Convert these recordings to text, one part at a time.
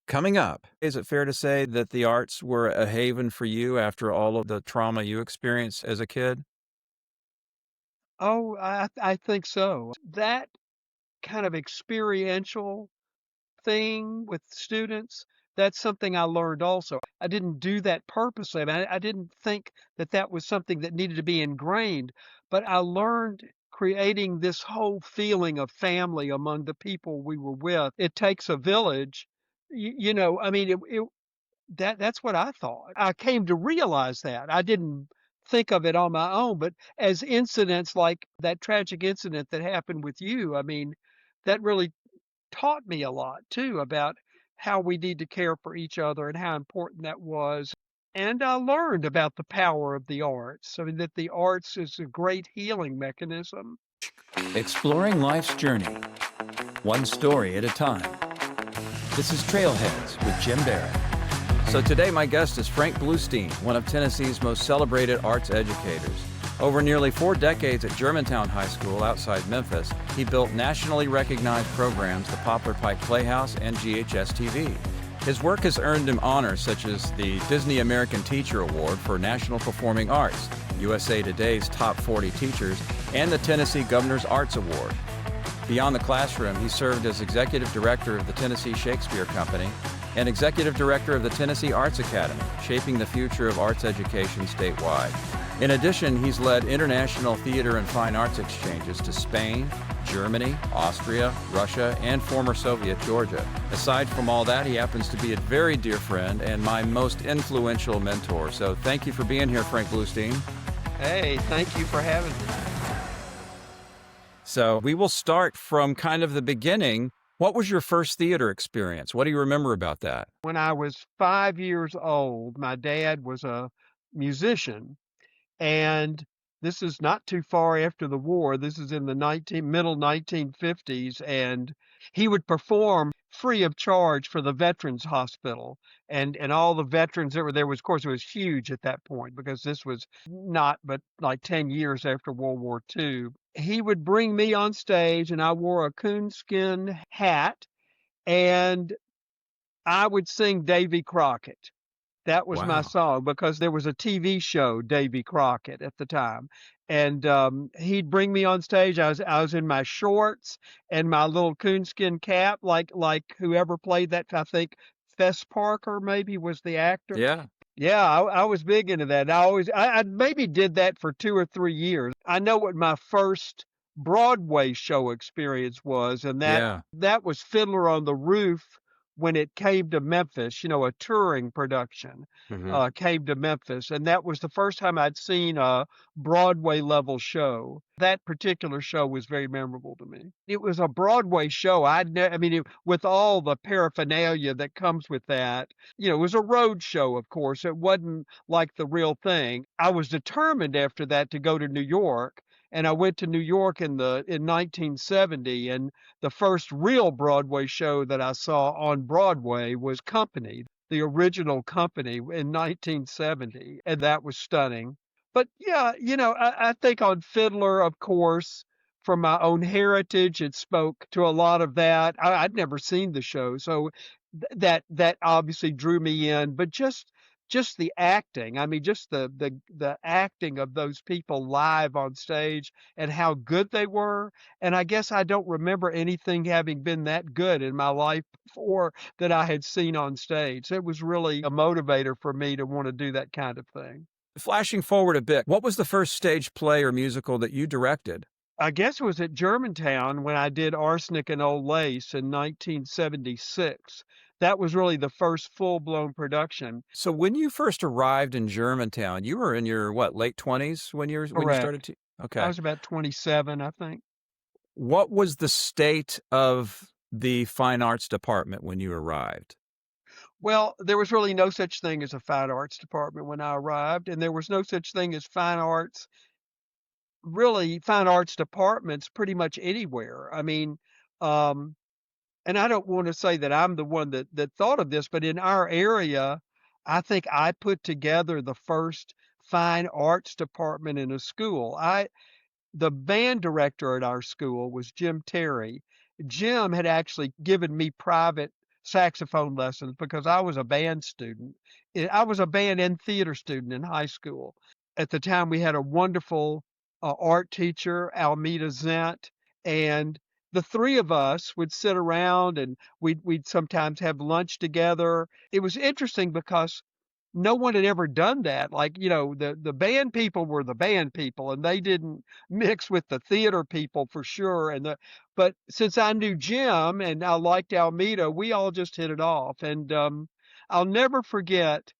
Coming up, is it fair to say that the arts were a haven for you after all of the trauma you experienced as a kid? Oh, I think so. That kind of experiential thing with students, that's something I learned also. I didn't do that purposely. I didn't think that that was something that needed to be ingrained, but I learned creating this whole feeling of family among the people we were with. It takes a village. I mean, that's what I thought. I came to realize that. I didn't think of it on my own, but as incidents like that tragic incident that happened with you, I mean, that really taught me a lot too about how we need to care for each other and how important that was. And I learned about the power of the arts. I mean, that the arts is a great healing mechanism. Exploring life's journey, one story at a time. This is Trailheads with Jim Barrett. So today my guest is Frank Bluestein, one of Tennessee's most celebrated arts educators. Over nearly 4 decades at Germantown High School outside Memphis, he built nationally recognized programs, the Poplar Pike Playhouse and GHS-TV. His work has earned him honors such as the Disney American Teacher Award for National Performing Arts, USA Today's Top 40 Teachers, and the Tennessee Governor's Arts Award. Beyond the classroom, he served as Executive Director of the Tennessee Shakespeare Company and Executive Director of the Tennessee Arts Academy, shaping the future of arts education statewide. In addition, he's led international theater and fine arts exchanges to Spain, Germany, Austria, Russia, and former Soviet Georgia. Aside from all that, he happens to be a very dear friend and my most influential mentor. So thank you for being here, Frank Bluestein. Hey, thank you for having me. So we will start from kind of the beginning. What was your first theater experience? What do you remember about that? When I was 5 years old, my dad was a musician. And this is not too far after the war. This is in the middle 1950s, and he would perform free of charge for the Veterans Hospital and all the veterans that were there. Was, of course, it was huge at that point because this was not but like 10 years after World War II. He would bring me on stage, and I wore a coonskin hat, and I would sing Davy Crockett. That was my Wow. song because there was a TV show, Davy Crockett, at the time, and, he'd bring me on stage. I was in my shorts and my little coonskin cap, like whoever played that, I think Fess Parker maybe was the actor. Yeah. Yeah, I was big into that. I maybe did that for 2 or 3 years. I know what my first Broadway show experience was, and that Yeah. that was Fiddler on the Roof when it came to Memphis, a touring production, Hmm. came to Memphis, and that was the first time I'd seen a Broadway level show. That particular show was very memorable to me. It was a Broadway show. I mean, with all the paraphernalia that comes with that, it was a road show, of course. It wasn't like the real thing. I was determined after that to go to New York, and I went to New York in 1970, and the first real Broadway show that I saw on Broadway was Company, the original Company in 1970, and that was stunning. But yeah, I think on Fiddler, of course, from my own heritage, it spoke to a lot of that. I'd never seen the show, so that obviously drew me in. But just the acting, I mean, just the acting of those people live on stage and how good they were. And I guess I don't remember anything having been that good in my life before that I had seen on stage. It was really a motivator for me to want to do that kind of thing. Flashing forward a bit, what was the first stage play or musical that you directed? I guess it was at Germantown when I did Arsenic and Old Lace in 1976. That was really the first full-blown production. So when you first arrived in Germantown, you were in your what, late 20s when you started Correct. to I Okay. was about 27, I think. What was the state of the fine arts department when you arrived? Well, there was really no such thing as a fine arts department when I arrived, and there was no such thing as fine arts departments pretty much anywhere. I mean, um, and I don't want to say that I'm the one that thought of this, but in our area, I think I put together the first fine arts department in a school. The band director at our school was Jim Terry. Jim had actually given me private saxophone lessons because I was a band student. I was a band and theater student in high school. At the time, we had a wonderful art teacher, Almeda Zent, and the three of us would sit around and we'd sometimes have lunch together. It was interesting because no one had ever done that. Like, the band people were the band people and they didn't mix with the theater people for sure. But since I knew Jim and I liked Almeda, we all just hit it off. And I'll never forget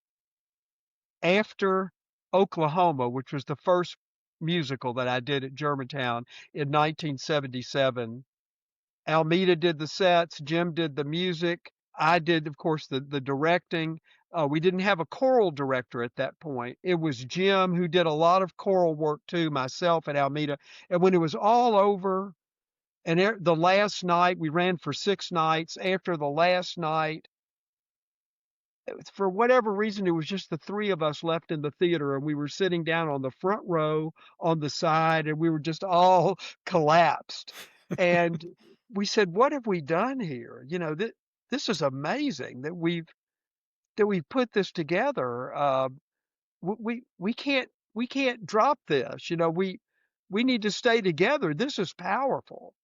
after Oklahoma, which was the first musical that I did at Germantown in 1977. Almeda did the sets, Jim did the music, I did, of course, the directing. We didn't have a choral director at that point. It was Jim who did a lot of choral work too, myself and Almeda. And when it was all over, and the last night, we ran for 6 nights. After the last night, for whatever reason, it was just the three of us left in the theater, and we were sitting down on the front row on the side, and we were just all collapsed. And we said, "What have we done here? This is amazing that we've put this together. We can't drop this. We need to stay together. This is powerful."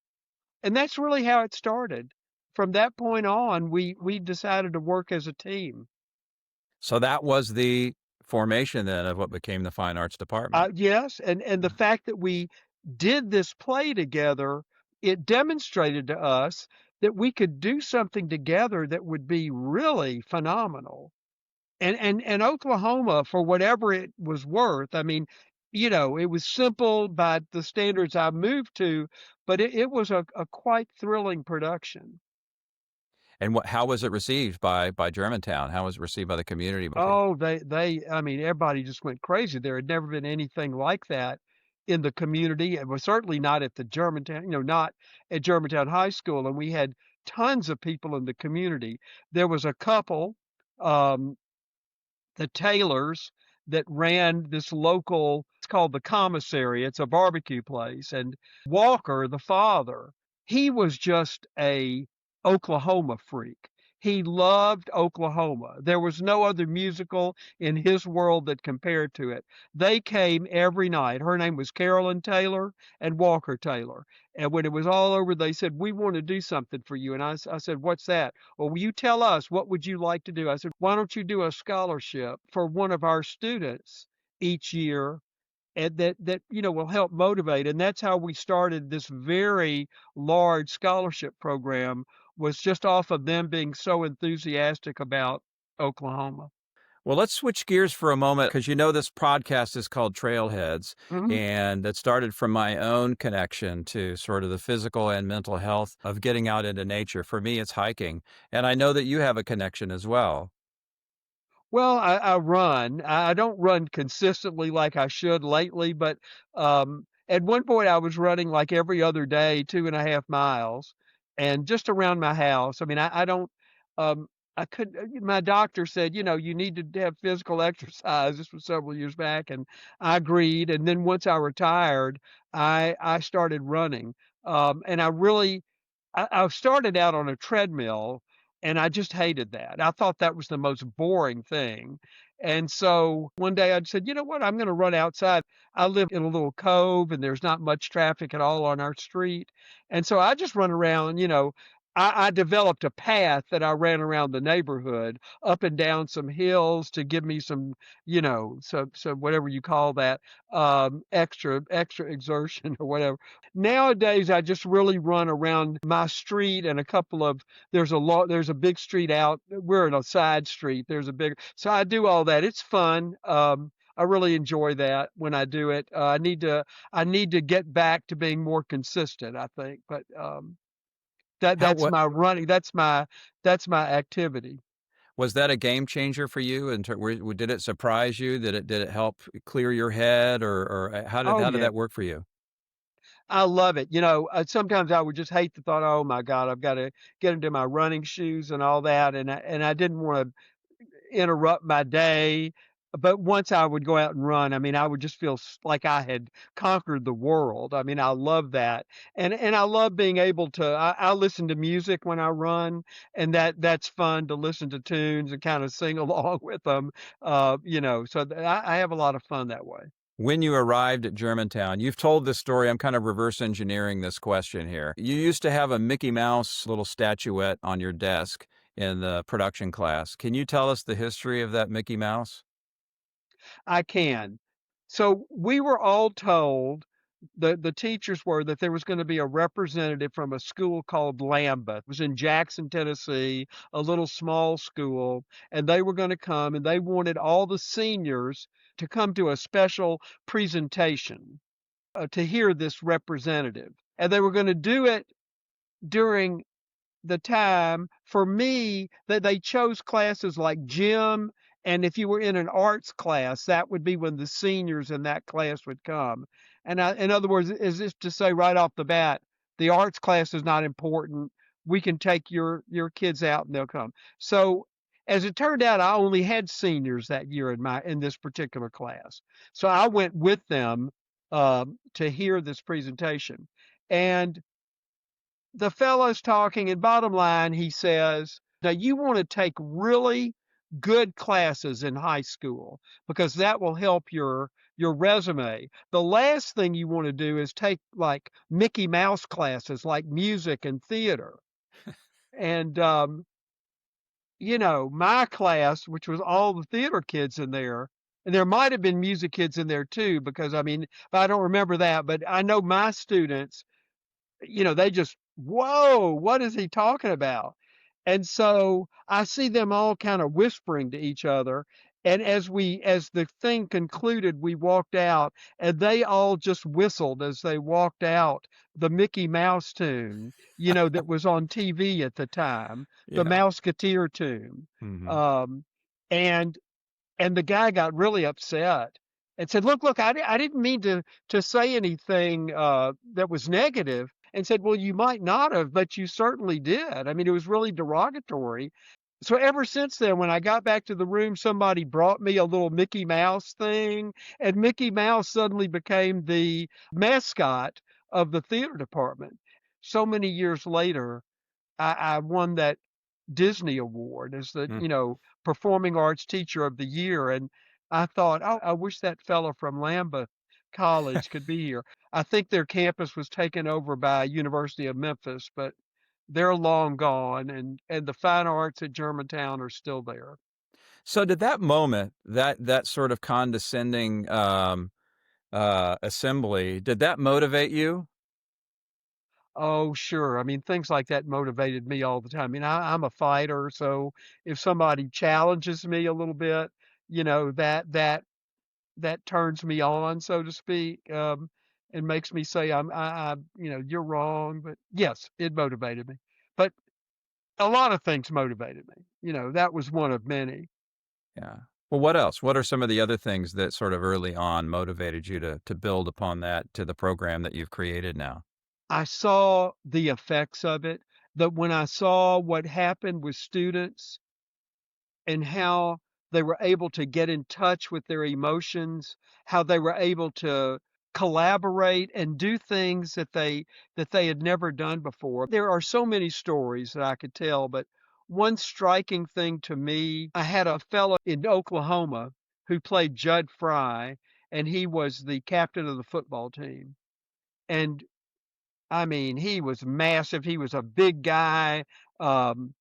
And that's really how it started. From that point on, we decided to work as a team. So that was the formation then of what became the Fine Arts Department. Yes, and the fact that we did this play together, it demonstrated to us that we could do something together that would be really phenomenal. And Oklahoma, for whatever it was worth, I mean, it was simple by the standards I moved to, but it was a quite thrilling production. And how was it received by Germantown? How was it received by the community? Oh, I mean, everybody just went crazy. There had never been anything like that in the community. It was certainly not at the Germantown, not at Germantown High School. And we had tons of people in the community. There was a couple, um, the Taylors, that ran this local, it's called the Commissary. It's a barbecue place. And Walker, the father, he was just a Oklahoma freak. He loved Oklahoma. There was no other musical in his world that compared to it. They came every night. Her name was Carolyn Taylor and Walker Taylor. And when it was all over, they said, "We want to do something for you." And I said, "What's that?" "Well, will you tell us, what would you like to do?" I said, "Why don't you do a scholarship for one of our students each year, and that will help motivate." And that's how we started this very large scholarship program, was just off of them being so enthusiastic about Oklahoma. Well, let's switch gears for a moment because this podcast is called Trailheads, Mhm. and that started from my own connection to sort of the physical and mental health of getting out into nature. For me, it's hiking, and I know that you have a connection as well. Well, I run. I don't run consistently like I should lately, but at one point I was running like every other day, 2.5 miles, and just around my house. I mean, I don't, um, I couldn't. My doctor said, you need to have physical exercise. This was several years back, and I agreed. And then once I retired, I started running, and I started out on a treadmill, and I just hated that. I thought that was the most boring thing. And so one day I said, "You know what? I'm going to run outside." I live in a little cove and there's not much traffic at all on our street. And so I just run around, I developed a path that I ran around the neighborhood up and down some hills to give me some, some whatever you call that, extra exertion or whatever. Nowadays, I just really run around my street and there's a big street out. We're in a side street. So I do all that. It's fun. I really enjoy that when I do it. I need to get back to being more consistent, I think. But How that's what my running. That's my activity. was that a game changer for you? And did it surprise you? Did it help clear your head, or how did Oh yeah. that work for you? I love it. Sometimes I would just hate the thought, "Oh my God, I've got to get into my running shoes and all that." And I didn't want to interrupt my day. but once I would go out and run, I mean, I would just feel like I had conquered the world. I mean, I love that, and I love being able to. I listen to music when I run, and that's fun to listen to tunes and kind of sing along with them. So I have a lot of fun that way. When you arrived at Germantown, you've told this story. I'm kind of reverse engineering this question here. You used to have a Mickey Mouse little statuette on your desk in the production class. Can you tell us the history of that Mickey Mouse? I can. So we were all told, the teachers were, that there was going to be a representative from a school called Lambeth. It was in Jackson, Tennessee, a little small school, and they were going to come and they wanted all the seniors to come to a special presentation to hear this representative. And they were going to do it during the time for me that they chose classes like gym, and if you were in an arts class, that would be when the seniors in that class would come. In other words, is this to say right off the bat, the arts class is not important. We can take your kids out and they'll come. So as it turned out, I only had seniors that year in this particular class. So I went with them to hear this presentation. And the fellow's talking, and bottom line, he says, now you want to take really good classes in high school because that will help your resume. The last thing you want to do is take like Mickey Mouse classes like music and theater. And my class, which was all the theater kids in there, and there might have been music kids in there too, because I mean, I don't remember that, but I know my students, they just, whoa, what is he talking about? And so I see them all kind of whispering to each other. And as the thing concluded, we walked out and they all just whistled as they walked out the Mickey Mouse tune, that was on TV at the time, the Yeah. Mouseketeer tune. Hmm. Um, and and the guy got really upset and said, "Look, I didn't mean to say anything that was negative." And said, "Well, you might not have, but you certainly did. I mean, it was really derogatory." So ever since then, when I got back to the room, somebody brought me a little Mickey Mouse thing, and Mickey Mouse suddenly became the mascot of the theater department. So many years later, I won that Disney Award as the, performing arts teacher of the year. And I thought, oh, I wish that fellow from Lambeth College could be here. I think their campus was taken over by University of Memphis, but they're long gone, and the fine arts at Germantown are still there. So did that moment, that sort of condescending assembly, did that motivate you? Oh, sure. I mean, things like that motivated me all the time. I mean, I'm a fighter, so if somebody challenges me a little bit, that turns me on, so to speak, and makes me say, you're wrong. But yes, it motivated me. But a lot of things motivated me. That was one of many. Yeah. Well, what else? What are some of the other things that sort of early on motivated you to build upon that to the program that you've created now? I saw the effects of it, that when I saw what happened with students and how they were able to get in touch with their emotions, how they were able to collaborate and do things that they had never done before. There are so many stories that I could tell, but one striking thing to me, I had a fellow in Oklahoma who played Judd Fry, and he was the captain of the football team. And I mean, he was massive. He was a big guy. Um,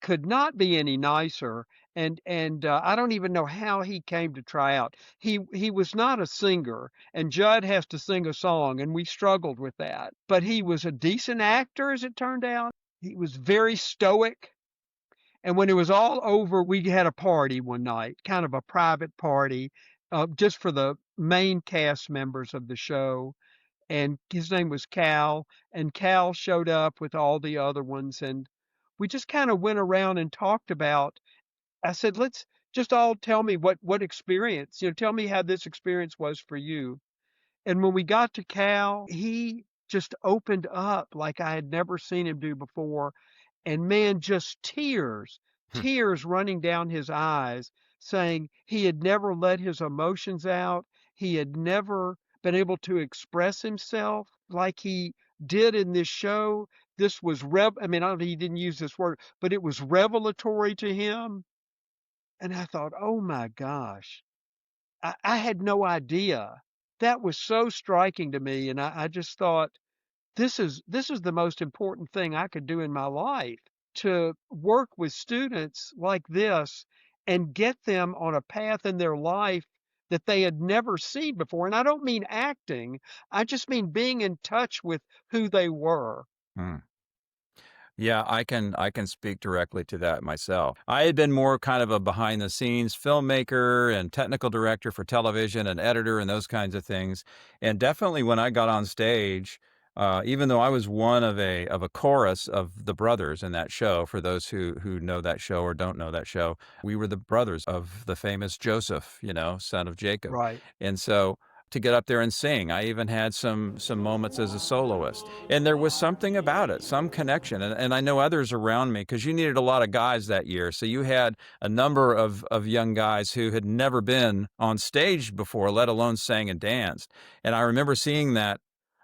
could not be any nicer. And I don't even know how he came to try out. He was not a singer, and Judd has to sing a song, and we struggled with that. But he was a decent actor, as it turned out. He was very stoic. And when it was all over, we had a party one night, kind of a private party, just for the main cast members of the show. And his name was Cal, and Cal showed up with all the other ones, and we just kind of went around and talked about. I said, "Let's just all tell me what experience, tell me how this experience was for you." And when we got to Cal, he just opened up like I had never seen him do before, and man, just tears, Hmm. tears running down his eyes, saying he had never let his emotions out. He had never been able to express himself like he did in this show. This was I mean, I don't, he didn't use this word, but it was revelatory to him. And I thought, oh my gosh, I had no idea. That was so striking to me. And I just thought, this is the most important thing I could do in my life, to work with students like this and get them on a path in their life that they had never seen before. And I don't mean acting, I just mean being in touch with who they were. Hmm. Yeah, I can speak directly to that myself. I had been more kind of a behind the scenes filmmaker and technical director for television and editor and those kinds of things. And definitely when I got on stage, even though I was one of a chorus of the brothers in that show, for those who know that show or don't know that show, we were the brothers of the famous Joseph, son of Jacob. Right. And so to get up there and sing, I even had some moments as a soloist. And there was something about it, some connection. And I know others around me, because you needed a lot of guys that year. So you had a number of young guys who had never been on stage before, let alone sang and danced. And I remember seeing that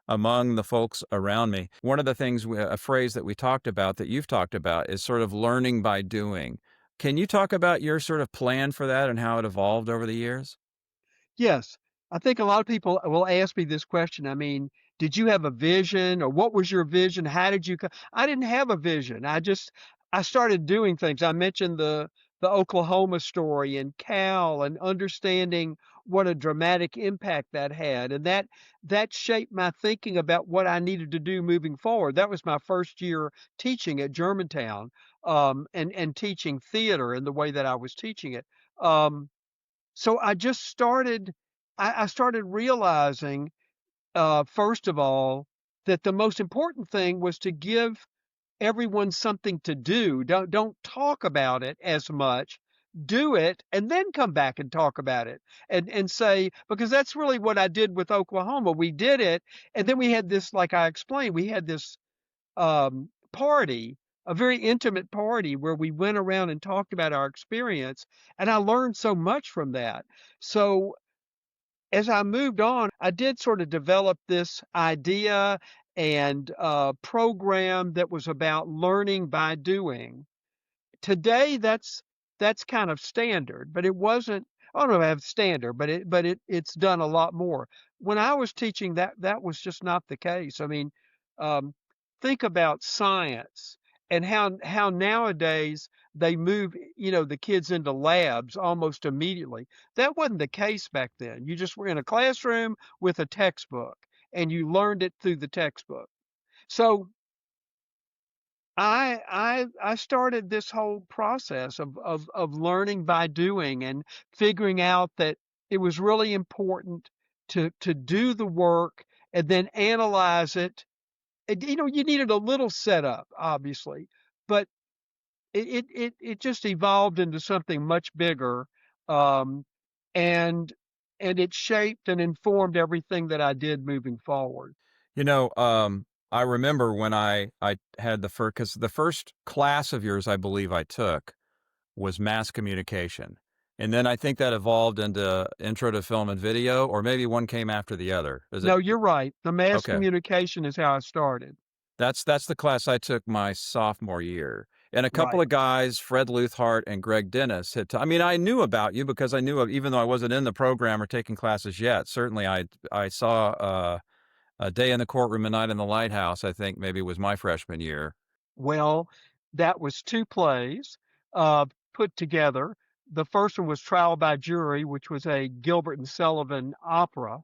among the folks around me. One of the things, a phrase that we talked about, that you've talked about, is sort of learning by doing. Can you talk about your sort of plan for that and how it evolved over the years? Yes. I think a lot of people will ask me this question. I mean, did you have a vision, or what was your vision? How did you I didn't have a vision. I started doing things. I mentioned the Oklahoma story and Cal, and understanding what a dramatic impact that had. And that shaped my thinking about what I needed to do moving forward. That was my first year teaching at Germantown, and teaching theater in the way that I was teaching it. So I just started I started realizing, first of all, that the most important thing was to give everyone something to do. Don't talk about it as much. Do it and then come back and talk about it, and say, because that's really what I did with Oklahoma. We did it, and then we had this, like I explained, we had this party, a very intimate party where we went around and talked about our experience, and I learned so much from that. So as I moved on, I did sort of develop this idea and program that was about learning by doing. Today, that's kind of standard, but it wasn't. I don't know if I have standard, but it's done a lot more. When I was teaching, that was just not the case. I mean, um, think about science and how nowadays they move, the kids into labs almost immediately. That wasn't the case back then. You just were in a classroom with a textbook, and you learned it through the textbook. So I started this whole process of learning by doing, and figuring out that it was really important to do the work and then analyze it. And, you needed a little setup, obviously, but it just evolved into something much bigger, um, and it shaped and informed everything that I did moving forward. You know, I remember when I had because the first class of yours I believe I took was mass communication. And then I think that evolved into intro to film and video, or maybe one came after the other. Is it? No, you're right. The mass Okay. communication is how I started. That's the class I took my sophomore year. And a couple Right. of guys, Fred Luthart and Greg Dennis, I mean, I knew about you because I knew of, even though I wasn't in the program or taking classes yet. Certainly, I saw A Day in the Courtroom, A Night in the Lighthouse, I think maybe was my freshman year. Well, that was 2 plays, put together. The first one was Trial by Jury, which was a Gilbert and Sullivan opera.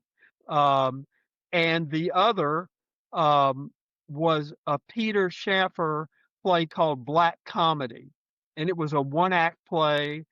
Um, and the other, um, was a Peter Shaffer play called Black Comedy. And it was a one-act play,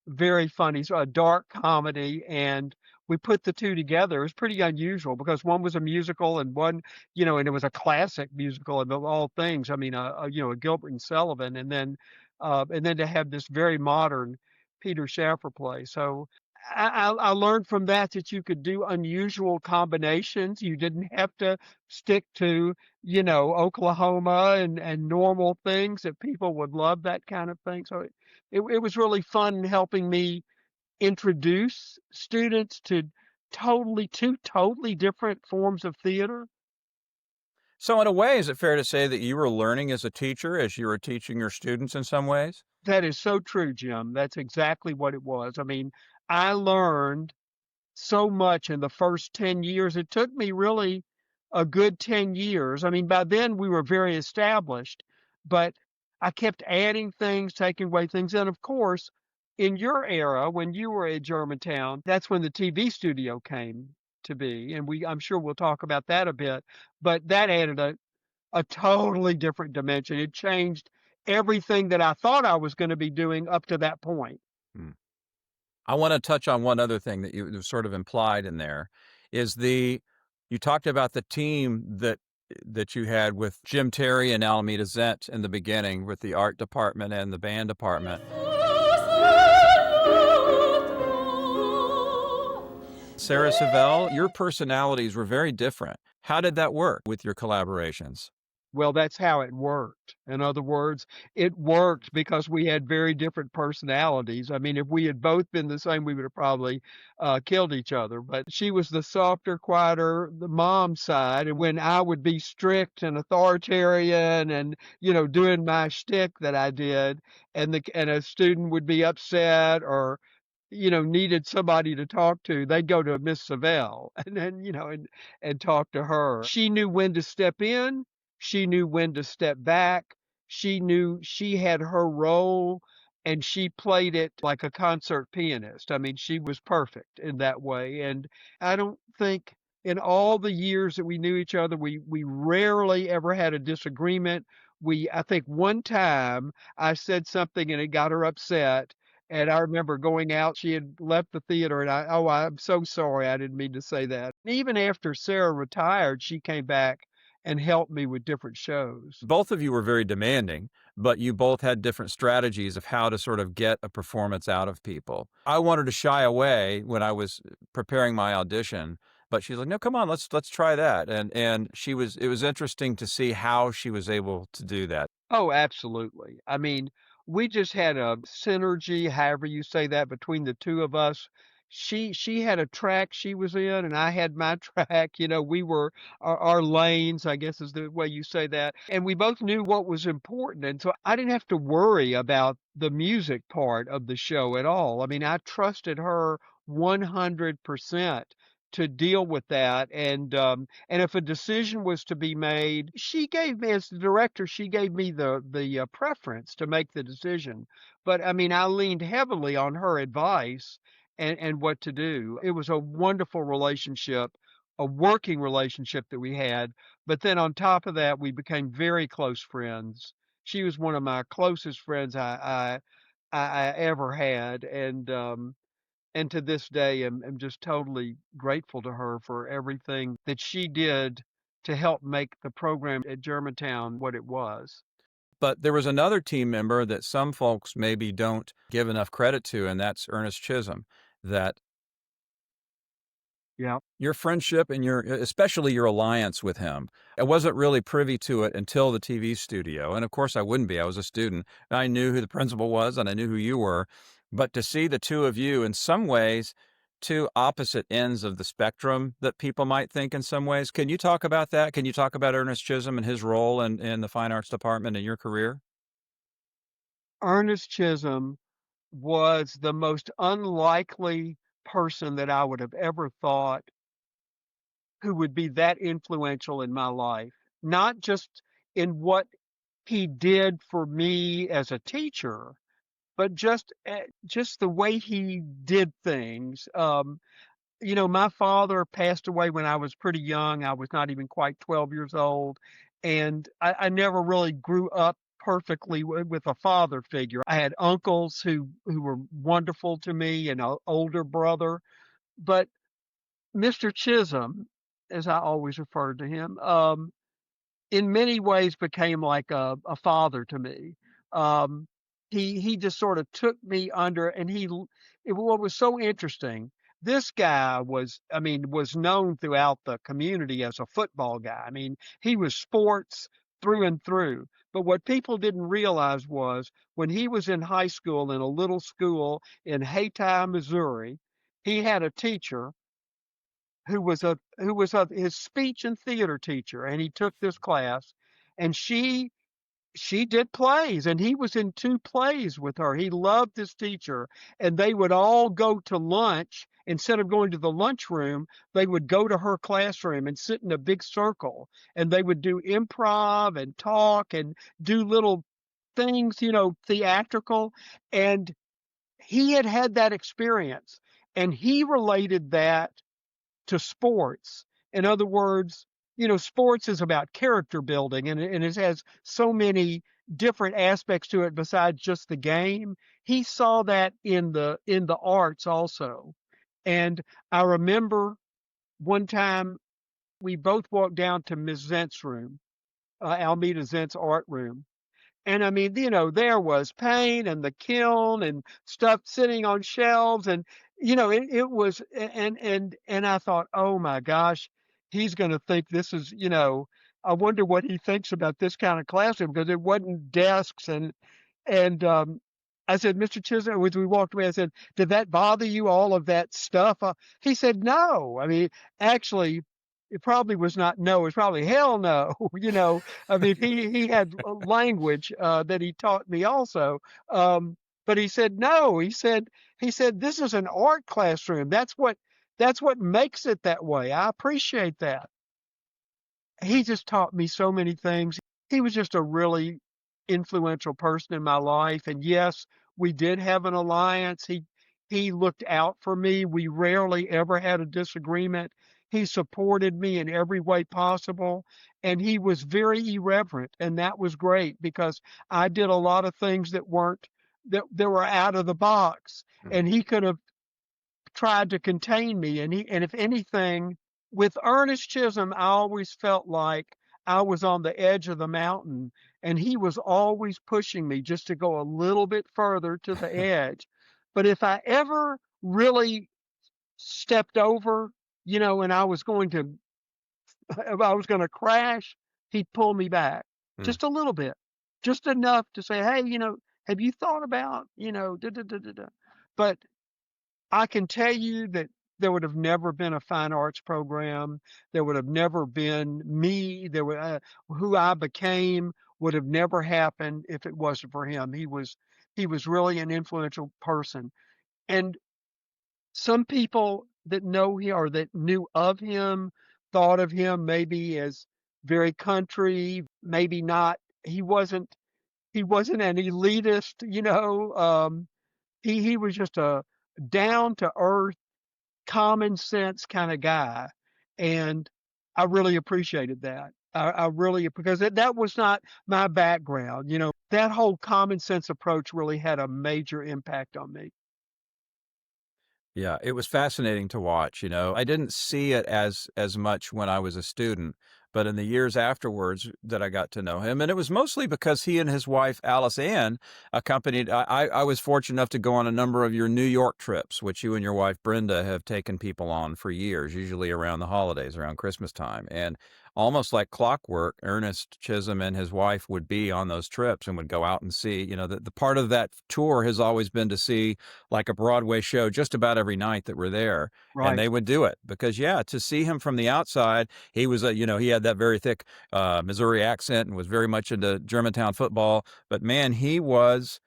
very funny, so a dark comedy, and we put the 2 together. It was pretty unusual because one was a musical, and one, and it was a classic musical of all things. I mean, a Gilbert and Sullivan, and then to have this very modern Peter Shaffer play. So I learned from that that you could do unusual combinations. You didn't have to stick to, Oklahoma and normal things that people would love, that kind of thing. So it was really fun helping me introduce students to two totally different forms of theater. So in a way, is it fair to say that you were learning as a teacher as you were teaching your students in some ways? That is so true, Jim. That's exactly what it was. I mean, I learned so much in the first 10 years. It took me really a good 10 years. I mean, by then we were very established, but I kept adding things, taking away things. And of course, in your era, when you were at Germantown, that's when the TV studio came to be. And I'm sure we'll talk about that a bit, but that added a totally different dimension. It changed everything that I thought I was going to be doing up to that point. Hmm. I want to touch on one other thing that you sort of implied in there is you talked about the team that you had with Jim Terry and Alameda Zent in the beginning with the art department and the band department. Sarah Savelle, your personalities were very different. How did that work with your collaborations? Well, that's how it worked. In other words, it worked because we had very different personalities. I mean, if we had both been the same, we would have probably killed each other. But she was the softer, quieter, the mom side. And when I would be strict and authoritarian and, doing my shtick that I did, and a student would be upset or needed somebody to talk to, they'd go to Miss Savelle and then, and talk to her. She knew when to step in. She knew when to step back. She knew she had her role and she played it like a concert pianist. I mean, she was perfect in that way. And I don't think in all the years that we knew each other, we rarely ever had a disagreement. I think one time I said something and it got her upset, and I remember going out, she had left the theater, and I'm so sorry, I didn't mean to say that. Even after Sarah retired, she came back and helped me with different shows. Both of you were very demanding, but you both had different strategies of how to sort of get a performance out of people. I wanted to shy away when I was preparing my audition, but she's like, "No, come on, let's try that." And it was interesting to see how she was able to do that. Oh, absolutely. I mean, we just had a synergy, however you say that, between the two of us. She had a track she was in, and I had my track. We were our lanes, I guess is the way you say that. And we both knew what was important. And so I didn't have to worry about the music part of the show at all. I mean, I trusted her 100% to deal with that. And if a decision was to be made, she gave me, as the director, she gave me the preference to make the decision. But I mean, I leaned heavily on her advice and what to do. It was a wonderful relationship, a working relationship that we had. But then on top of that, we became very close friends. She was one of my closest friends I ever had, and to this day am just totally grateful to her for everything that she did to help make the program at Germantown what it was. But there was another team member that some folks maybe don't give enough credit to, and that's Ernest Chisholm. That Yeah. your friendship and especially your alliance with him, I wasn't really privy to it until the TV studio. And of course I wouldn't be. I was a student. I knew who the principal was and I knew who you were. But to see the two of you in some ways, two opposite ends of the spectrum that people might think in some ways. Can you talk about that? Can you talk about Ernest Chisholm and his role in the fine arts department in your career? Ernest Chisholm was the most unlikely person that I would have ever thought who would be that influential in my life, not just in what he did for me as a teacher, but just the way he did things. My father passed away when I was pretty young. I was not even quite 12 years old. And I never really grew up perfectly with a father figure. I had uncles who were wonderful to me and an older brother. But Mr. Chisholm, as I always referred to him, in many ways became like a father to me. Um, he just sort of took me under, and what was so interesting, this guy was, I mean, was known throughout the community as a football guy. I mean, he was sports through and through. But what people didn't realize was when he was in high school in a little school in Hight, Missouri, he had a teacher who was his speech and theater teacher, and he took this class, and she did plays, and he was in 2 plays with her. He loved this teacher, and they would all go to lunch. Instead of going to the lunchroom, they would go to her classroom and sit in a big circle, and they would do improv and talk and do little things, theatrical, and he had had that experience, and he related that to sports. In other words, sports is about character building, and it has so many different aspects to it besides just the game. He saw that in the arts also. And I remember one time we both walked down to Miss Zent's room, Almeda Zent's art room. And I mean, there was paint and the kiln and stuff sitting on shelves, and it was, and I thought, oh my gosh, he's going to think this is, I wonder what he thinks about this kind of classroom, because it wasn't desks, and I said, Mr. Chisholm, as we walked away, I said, did that bother you, all of that stuff? He said, no. I mean, actually, it probably was not no, it's probably hell no. I mean, he had language that he taught me also. But he said, no, he said, this is an art classroom. That's what makes it that way. I appreciate that. He just taught me so many things. He was just a really influential person in my life. And yes, we did have an alliance. He looked out for me. We rarely ever had a disagreement. He supported me in every way possible. And he was very irreverent. And that was great because I did a lot of things that were out of the box. And he could have tried to contain me. And if anything, with Ernest Chisholm, I always felt like I was on the edge of the mountain, and he was always pushing me just to go a little bit further to the edge. But if I ever really stepped over, and if I was going to crash, he'd pull me back just a little bit, just enough to say, hey, have you thought about, da, da, da, da, da. But I can tell you that there would have never been a fine arts program. There would have never been me. Who I became would have never happened if it wasn't for him. He was really an influential person. And some people that know him or that knew of him thought of him maybe as very country, maybe not. He wasn't an elitist, he was just a down to earth, common sense kind of guy. And I really appreciated that. I really, because that was not my background. That whole common sense approach really had a major impact on me. Yeah, it was fascinating to watch, I didn't see it as much when I was a student, but in the years afterwards that I got to know him, and it was mostly because he and his wife, Alice Ann, accompanied I was fortunate enough to go on a number of your New York trips, which you and your wife, Brenda, have taken people on for years, usually around the holidays, around Christmas time. And almost like clockwork, Ernest Chisholm and his wife would be on those trips and would go out and see, the part of that tour has always been to see like a Broadway show just about every night that we're there. And Right. they would do it because, yeah, to see him from the outside, he was he had that very thick Missouri accent and was very much into Germantown football. But man, it was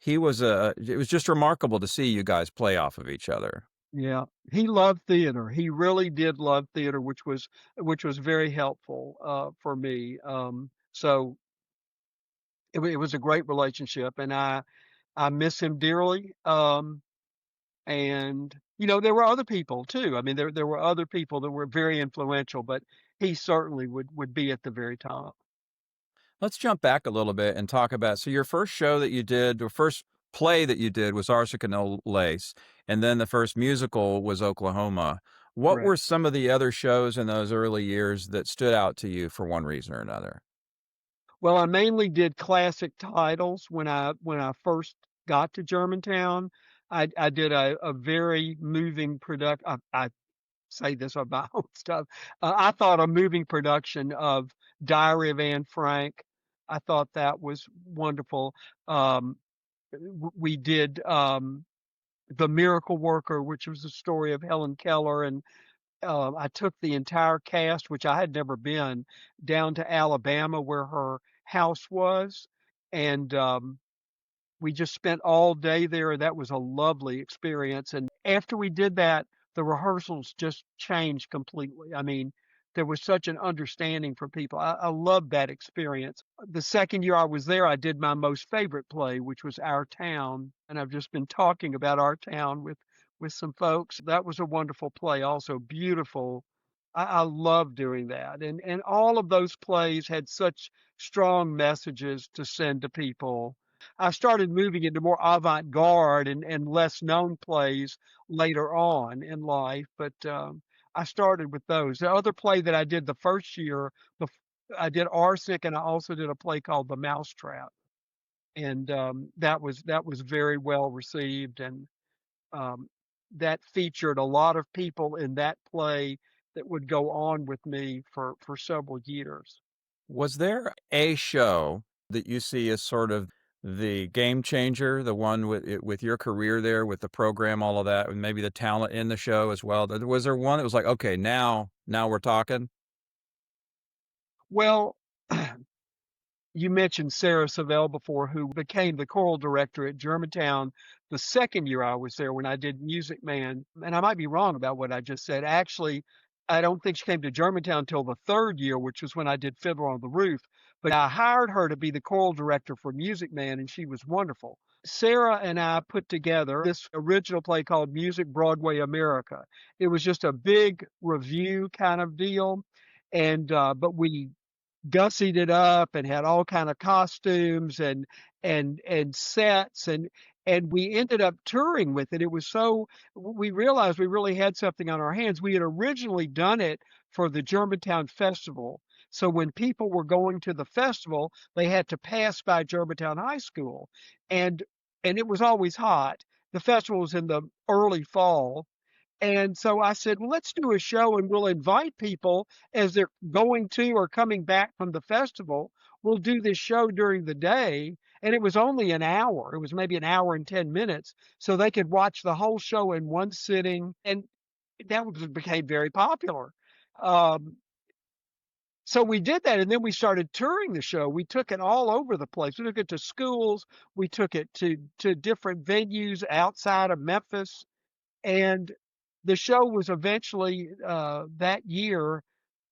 just remarkable to see you guys play off of each other. Yeah. He loved theater. He really did love theater, which was very helpful for me. So it was a great relationship, and I miss him dearly. And there were other people too. I mean, there were other people that were very influential, but he certainly would be at the very top. Let's jump back a little bit and talk about, so your first show that you did, the first play that you did was Arsenic and No Lace, and then the first musical was Oklahoma. What Correct. were some of the other shows in those early years that stood out to you for one reason or another? Well, I mainly did classic titles when I first got to Germantown. I did a very moving product I say this on my own stuff. I thought a moving production of Diary of Anne Frank. I thought that was wonderful. Um, we did The Miracle Worker, which was the story of Helen Keller, and I took the entire cast, which I had never been, down to Alabama where her house was, and we just spent all day there. That was a lovely experience. And after we did that, the rehearsals just changed completely. I mean, there was such an understanding for people. I loved that experience. The second year I was there, I did my most favorite play, which was Our Town. And I've just been talking about Our Town with some folks. That was a wonderful play, also beautiful. I love doing that. And all of those plays had such strong messages to send to people. I started moving into more avant-garde and less known plays later on in life, but I started with those. The other play that I did the first year, I did Arsenic, and I also did a play called The Mousetrap, and that was very well received, and um, that featured a lot of people in that play that would go on with me for several years. Was there a show that you see as sort of the game changer, the one with your career there, with the program, all of that, and maybe the talent in the show as well? Was there one that was like, okay, now we're talking? Well, you mentioned Sarah Savelle before, who became the choral director at Germantown the second year I was there when I did Music Man. And I might be wrong about what I just said. Actually, I don't think she came to Germantown until the third year, which was when I did Fiddler on the Roof. But I hired her to be the choral director for Music Man, and she was wonderful. Sarah and I put together this original play called Music Broadway America. It was just a big review kind of deal. And but we gussied it up and had all kind of costumes and sets, and we ended up touring with it. It was so we realized we really had something on our hands. We had originally done it for the Germantown Festival. So when people were going to the festival, they had to pass by Germantown High School, and and it was always hot. The festival was in the early fall, and so I said, well, let's do a show and we'll invite people as they're going to or coming back from the festival. We'll do this show during the day. And it was only an hour. It was maybe an hour and 10 minutes. So they could watch the whole show in one sitting. And became very popular. Um, so we did that. And then we started touring the show. We took it all over the place. We took it to schools. We took it to different venues outside of Memphis. And the show was eventually that year,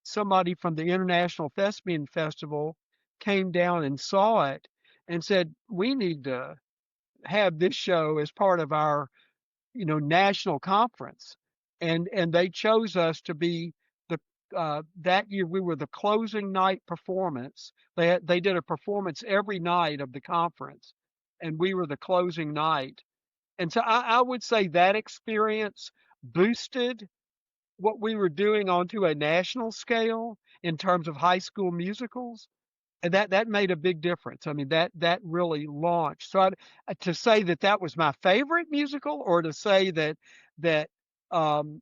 somebody from the International Thespian Festival came down and saw it and said, we need to have this show as part of our, national conference. And they chose us to be the that year we were the closing night performance. They did a performance every night of the conference, and we were the closing night. And so I would say that experience boosted what we were doing onto a national scale in terms of high school musicals. And that made a big difference. I mean, that really launched. So to say that that was my favorite musical, or to say that um,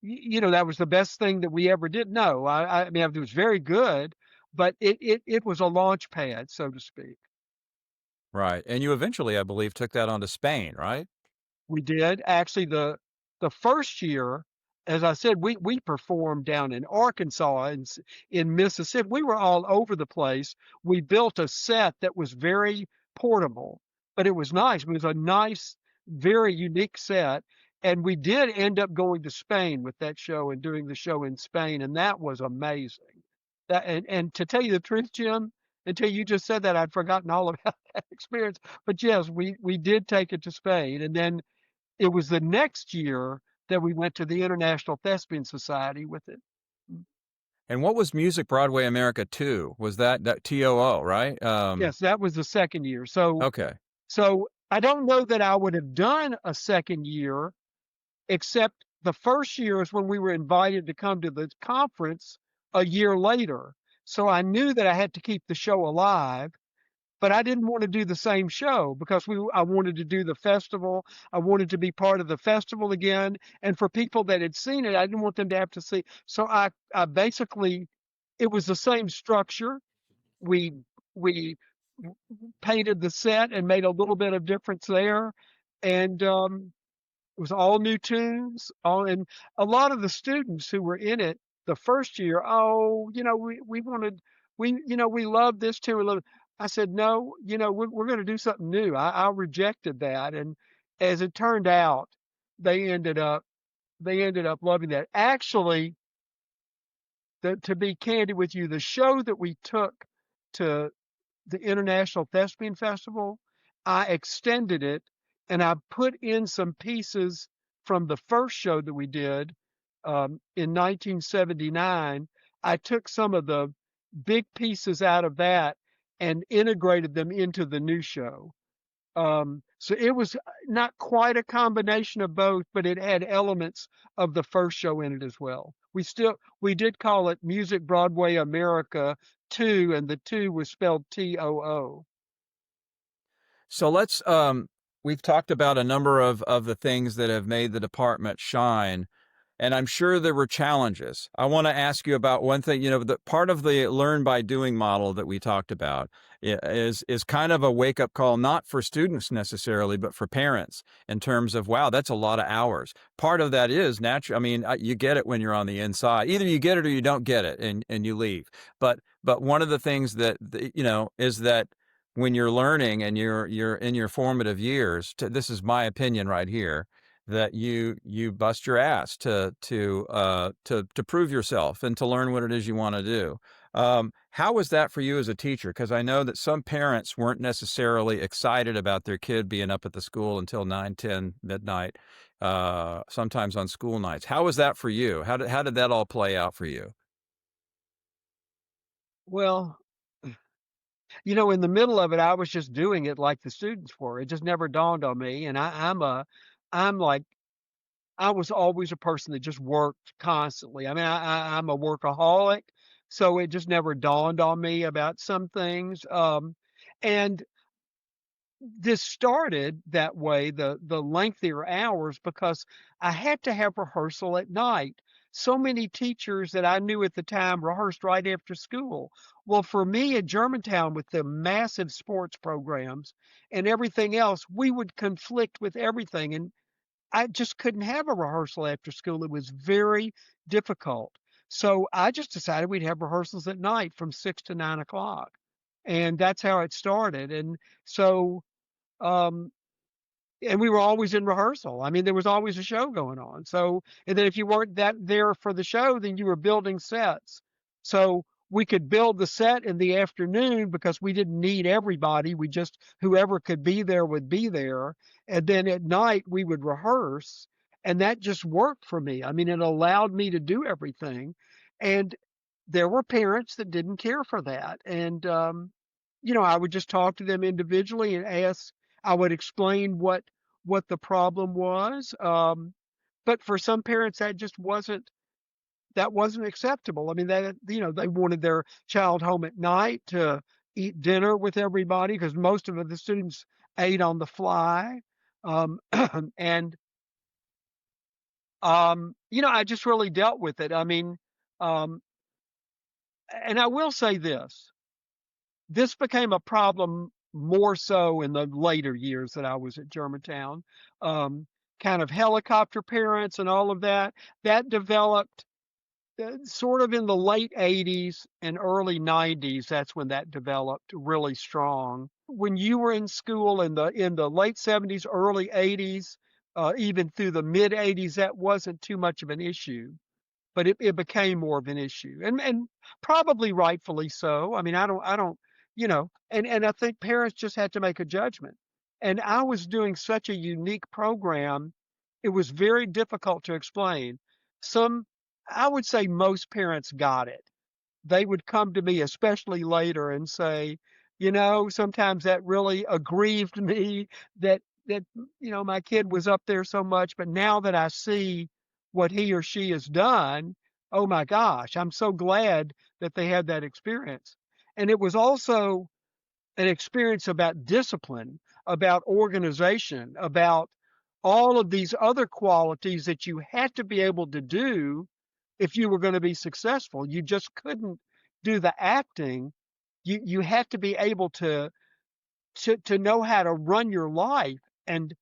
that was the best thing that we ever did. No, I mean, it was very good, but it was a launch pad, so to speak. Right. And you eventually, I believe, took that on to Spain, right? We did. Actually, the first year, as I said, we performed down in Arkansas and in Mississippi. We were all over the place. We built a set that was very portable, but it was nice. It was a nice, very unique set. And we did end up going to Spain with that show and doing the show in Spain, and that was amazing. And to tell you the truth, Jim, until you just said that, I'd forgotten all about that experience. But yes, we did take it to Spain, and then it was the next year that we went to the International Thespian Society with it. And what was Music Broadway America 2? Was that TOO, right? Yes, that was the second year. So Okay. so I don't know that I would have done a second year, except the first year is when we were invited to come to the conference a year later. So I knew that I had to keep the show alive, but I didn't want to do the same show because I wanted to do the festival. I wanted to be part of the festival again. And for people that had seen it, I didn't want them to have to see. So I basically, it was the same structure. We painted the set and made a little bit of difference there. And it was all new tunes, and a lot of the students who were in it the first year, oh, we wanted, we loved this too. We loved. I said, no, we're going to do something new. I rejected that, and as it turned out, they ended up loving that. Actually, to be candid with you, the show that we took to the International Thespian Festival, I extended it and I put in some pieces from the first show that we did in 1979. I took some of the big pieces out of that and integrated them into the new show. So it was not quite a combination of both, but it had elements of the first show in it as well. We did call it Music Broadway America 2, and the 2 was spelled TOO. So we've talked about a number of the things that have made the department shine, and I'm sure there were challenges. I want to ask you about one thing. The part of the learn by doing model that we talked about is kind of a wake up call, not for students necessarily, but for parents in terms of, wow, that's a lot of hours. Part of that is natural. I mean, you get it when you're on the inside. Either you get it or you don't get it, and you leave. But one of the things that is that when you're learning and you're in your formative years, this is my opinion right here, that you bust your ass to prove yourself and to learn what it is you want to do. How was that for you as a teacher? Because I know that some parents weren't necessarily excited about their kid being up at the school until 9, 10, midnight, sometimes on school nights. How was that for you? How did that all play out for you? Well, in the middle of it, I was just doing it like the students were. It just never dawned on me. And I'm like, I was always a person that just worked constantly. I mean, I'm a workaholic, so it just never dawned on me about some things. And this started that way, the lengthier hours, because I had to have rehearsal at night. So many teachers that I knew at the time rehearsed right after school. Well, for me at Germantown, with the massive sports programs and everything else, we would conflict with everything. And I just couldn't have a rehearsal after school. It was very difficult. So I just decided we'd have rehearsals at night from 6 to 9 o'clock. And that's how it started. And so um, and we were always in rehearsal. I mean, there was always a show going on. So, and then if you weren't that there for the show, then you were building sets. So we could build the set in the afternoon because we didn't need everybody. We just, whoever could be there would be there. And then at night we would rehearse. And that just worked for me. I mean, it allowed me to do everything. And there were parents that didn't care for that. And, I would just talk to them individually and ask, I would explain what the problem was. But for some parents, that wasn't acceptable. I mean, they wanted their child home at night to eat dinner with everybody because most of the students ate on the fly. And I just really dealt with it. I mean, um, and I will say this became a problem more so in the later years that I was at Germantown. Kind of helicopter parents and all of that. That developed sort of in the late 80s and early 90s. That's when that developed really strong. When you were in school in the late 70s, early 80s, even through the mid 80s, that wasn't too much of an issue, but it became more of an issue, and probably rightfully so. I mean, I don't, and I think parents just had to make a judgment. And I was doing such a unique program, it was very difficult to explain. Some, I would say most parents got it. They would come to me, especially later, and say, sometimes that really aggrieved me that my kid was up there so much, but now that I see what he or she has done, oh my gosh, I'm so glad that they had that experience. And it was also an experience about discipline, about organization, about all of these other qualities that you had to be able to do if you were going to be successful. You just couldn't do the acting. You had to be able to know how to run your life. And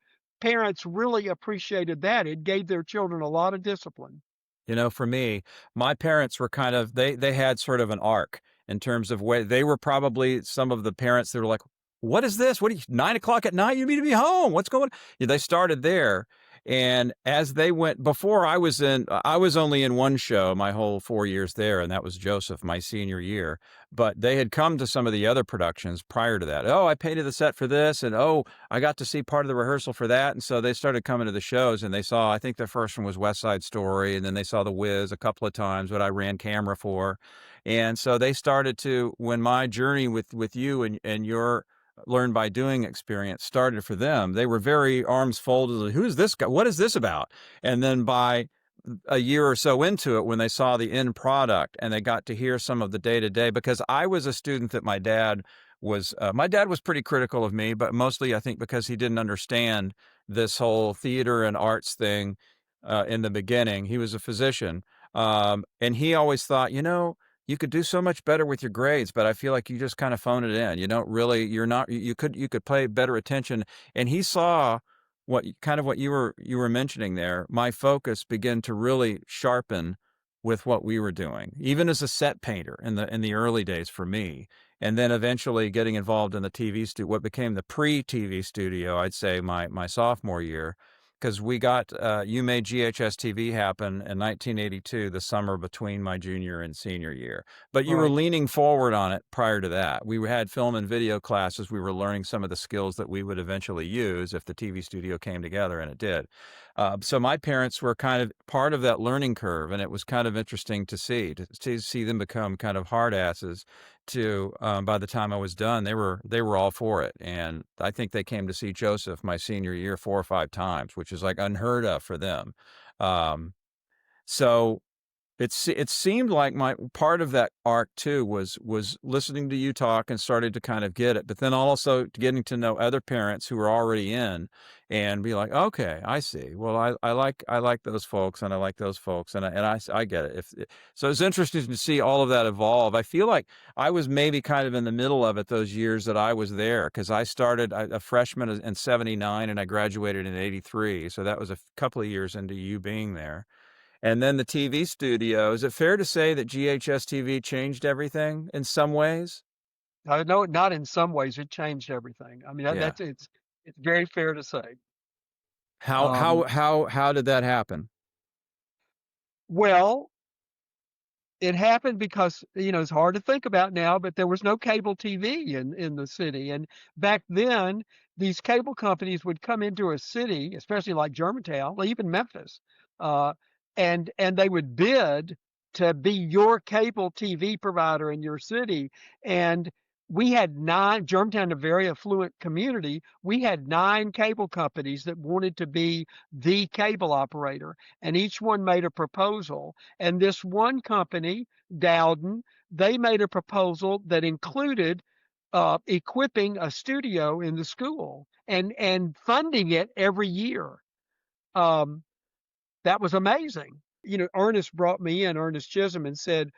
parents really appreciated that. It gave their children a lot of discipline. You know, for me, my parents were kind of they had sort of an arc in terms of where they were probably some of the parents that were like, "What is this? What are you 9 o'clock at night? You need to be home. What's going on?" Yeah, they started there. And as they went before I was only in one show my whole 4 years there, and that was Joseph, my senior year. But they had come to some of the other productions prior to that. Oh, I painted the set for this, and oh, I got to see part of the rehearsal for that. And so they started coming to the shows, and they saw, I think the first one was West Side Story, and then they saw The Wiz a couple of times, what I ran camera for. And so they started to, when my journey with you and your learn by doing experience started for them, they were very arms folded. Like, who's this guy? What is this about? And then by a year or so into it, when they saw the end product and they got to hear some of the day to day, because I was a student that my dad was pretty critical of me, but mostly I think because he didn't understand this whole theater and arts thing in the beginning. He was a physician. And he always thought, you could do so much better with your grades, but I feel like you just kind of phone it in. You don't really, you're not, you could pay better attention. And he saw what you were mentioning there. My focus began to really sharpen with what we were doing, even as a set painter in the early days for me. And then eventually getting involved in the TV studio, what became the pre-TV studio, I'd say my sophomore year, because you made GHS TV happen in 1982, the summer between my junior and senior year. But you were Right. leaning forward on it prior to that. We had film and video classes. We were learning some of the skills that we would eventually use if the TV studio came together, and it did. So my parents were kind of part of that learning curve, and it was kind of interesting to see them become kind of hard asses to by the time I was done, they were all for it. And I think they came to see Joseph my senior year 4 or 5 times, which is like unheard of for them. Um, so it seemed like my part of that arc too was listening to you talk and started to kind of get it, but then also getting to know other parents who were already in and be like, okay, I see. Well, I like those folks and I like those folks and I get it. So it's interesting to see all of that evolve. I feel like I was maybe kind of in the middle of it those years that I was there, because I started a freshman in '79 and I graduated in '83. So that was a couple of years into you being there. And then the TV studio. Is it fair to say that GHS TV changed everything in some ways? No, not in some ways. It changed everything. I mean, Yeah. it's very fair to say. How how Um, how how did that happen? well, it happened because, it's hard to think about now, but there was no cable TV in the city. And back then, these cable companies would come into a city, especially like Germantown, well, even Memphis, uh, and they would bid to be your cable TV provider in your city. And we had nine, Germantown, a very affluent community. We had nine cable companies that wanted to be the cable operator, and each one made a proposal. And this one company, Dowden, they made a proposal that included equipping a studio in the school and funding it every year. Um, that was amazing. Ernest brought me in, Ernest Chisholm, and said,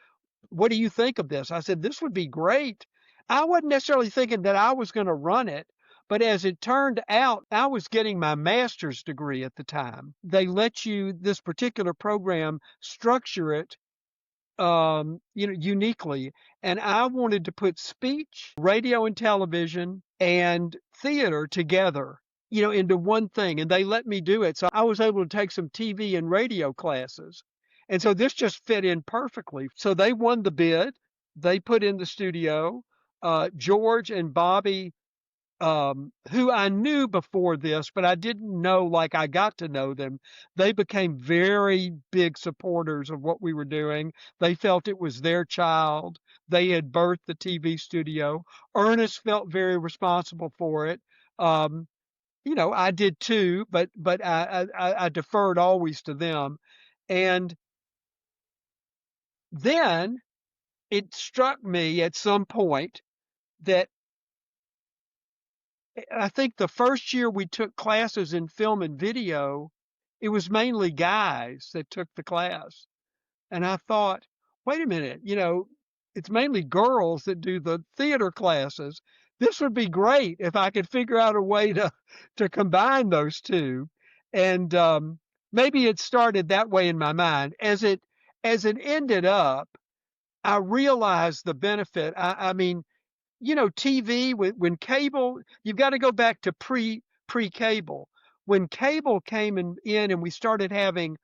"What do you think of this?" I said, "This would be great." I wasn't necessarily thinking that I was going to run it, but as it turned out, I was getting my master's degree at the time. They let you, this particular program, structure it uniquely. And I wanted to put speech, radio and television, and theater together, into one thing. And they let me do it. So I was able to take some TV and radio classes. And so this just fit in perfectly. So they won the bid. They put in the studio. George and Bobby, who I knew before this, but I didn't know like I got to know them. They became very big supporters of what we were doing. They felt it was their child. They had birthed the TV studio. Ernest felt very responsible for it. Um, I did too, but I deferred always to them. And Then it struck me at some point that I think the first year we took classes in film and video, it was mainly guys that took the class. And I thought, wait a minute, it's mainly girls that do the theater classes. This would be great if I could figure out a way to combine those two. And maybe it started that way in my mind. As it ended up, I realized the benefit. I mean, TV when cable, you've got to go back to pre-cable. When cable came in and we started having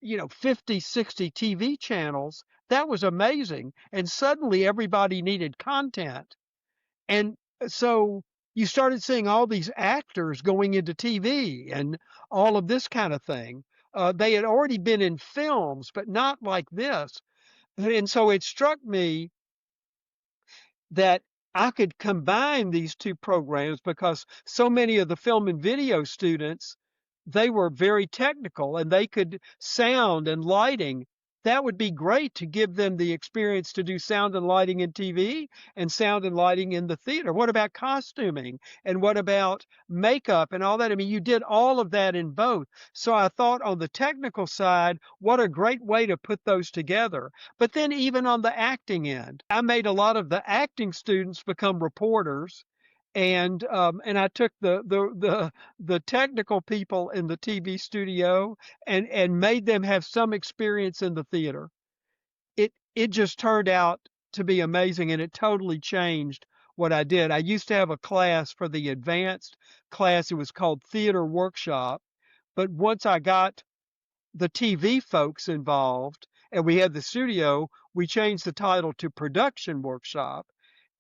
50, 60 TV channels, that was amazing. And suddenly everybody needed content. And so you started seeing all these actors going into TV and all of this kind of thing. They had already been in films, but not like this. And so it struck me that I could combine these two programs because so many of the film and video students, they were very technical and they could sound and lighting. That would be great to give them the experience to do sound and lighting in TV and sound and lighting in the theater. What about costuming? And what about makeup and all that? I mean, you did all of that in both. So I thought on the technical side, what a great way to put those together. But then even on the acting end, I made a lot of the acting students become reporters, and I took the technical people in the TV studio and made them have some experience in the theater. It just turned out to be amazing, and it totally changed what I did. I used to have a class for the advanced class. It was called Theater Workshop. But once I got the TV folks involved and we had the studio, we changed the title to Production Workshop.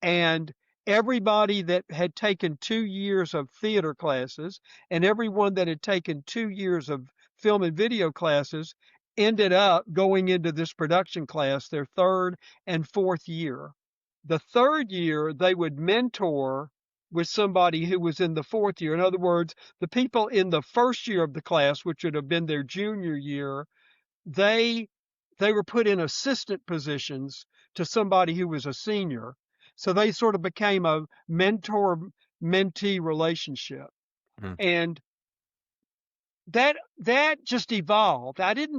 And everybody that had taken 2 years of theater classes and everyone that had taken 2 years of film and video classes ended up going into this production class their third and fourth year. The third year, they would mentor with somebody who was in the fourth year. In other words, the people in the first year of the class, which would have been their junior year, they they were put in assistant positions to somebody who was a senior. So they sort of became a mentor-mentee relationship. Mm. And that just evolved. I did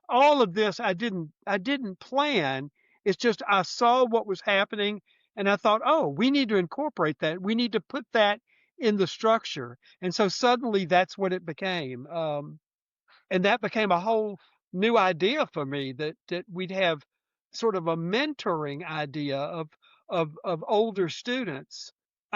all of this I didn't plan. It's just I saw what was happening and I thought, "Oh, we need to incorporate that. We need to put that in the structure." And so suddenly that's what it became. And that became a whole new idea for me that we'd have sort of a mentoring idea of older students.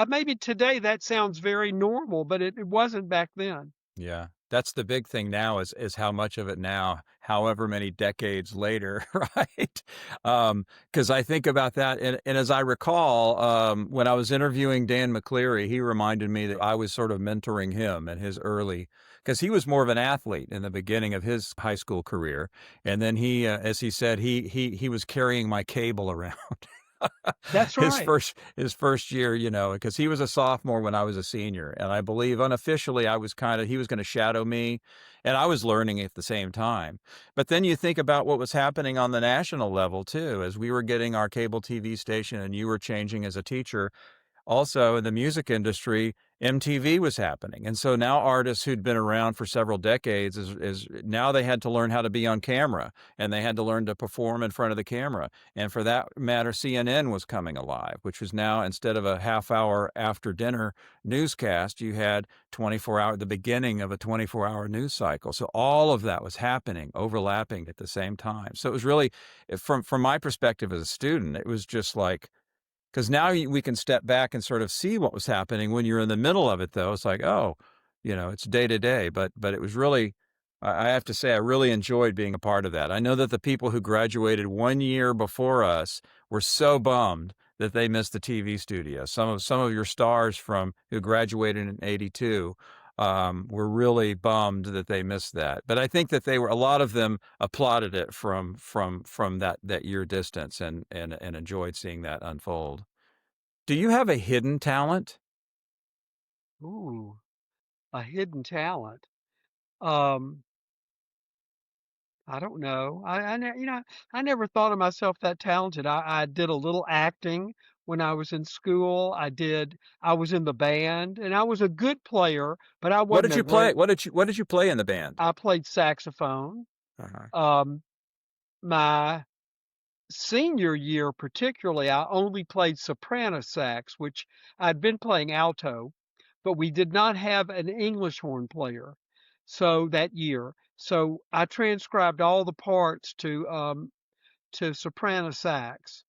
Maybe today that sounds very normal, but it wasn't back then. Yeah. That's the big thing now is how much of it now, however many decades later, right? Because I think about that, and as I recall, when I was interviewing Dan McCleary, he reminded me that I was sort of mentoring him in his early, because he was more of an athlete in the beginning of his high school career, and then he, as he said, he was carrying my cable around. That's right. His first year, because he was a sophomore when I was a senior, and I believe unofficially he was going to shadow me, and I was learning at the same time. But then you think about what was happening on the national level too, as we were getting our cable TV station, and you were changing as a teacher. Also, in the music industry, MTV was happening. And so now artists who'd been around for several decades is now they had to learn how to be on camera, and they had to learn to perform in front of the camera. And for that matter, CNN was coming alive, which was now, instead of a half hour after dinner newscast, you had 24-hour, the beginning of a 24-hour news cycle. So all of that was happening, overlapping at the same time. So it was really, from my perspective as a student, it was just like, because now we can step back and sort of see what was happening. When you're in the middle of it, though, it's like, oh, it's day to day. But it was really, I have to say, I really enjoyed being a part of that. I know that the people who graduated 1 year before us were so bummed that they missed the TV studio. Some of your stars who graduated in '82 were really bummed that they missed that. But I think that a lot of them applauded it from that year distance and enjoyed seeing that unfold. Do you have a hidden talent? Ooh, a hidden talent. Um, I don't know. I never thought of myself that talented. I did a little acting when I was in school. I was in the band, and I was a good player, but I What wasn't did a you play? great. What did you play in the band? I played saxophone. Uh-huh. Um, my senior year particularly, I only played soprano sax, which I'd been playing alto, but we did not have an English horn player. So that year, so I transcribed all the parts to soprano sax,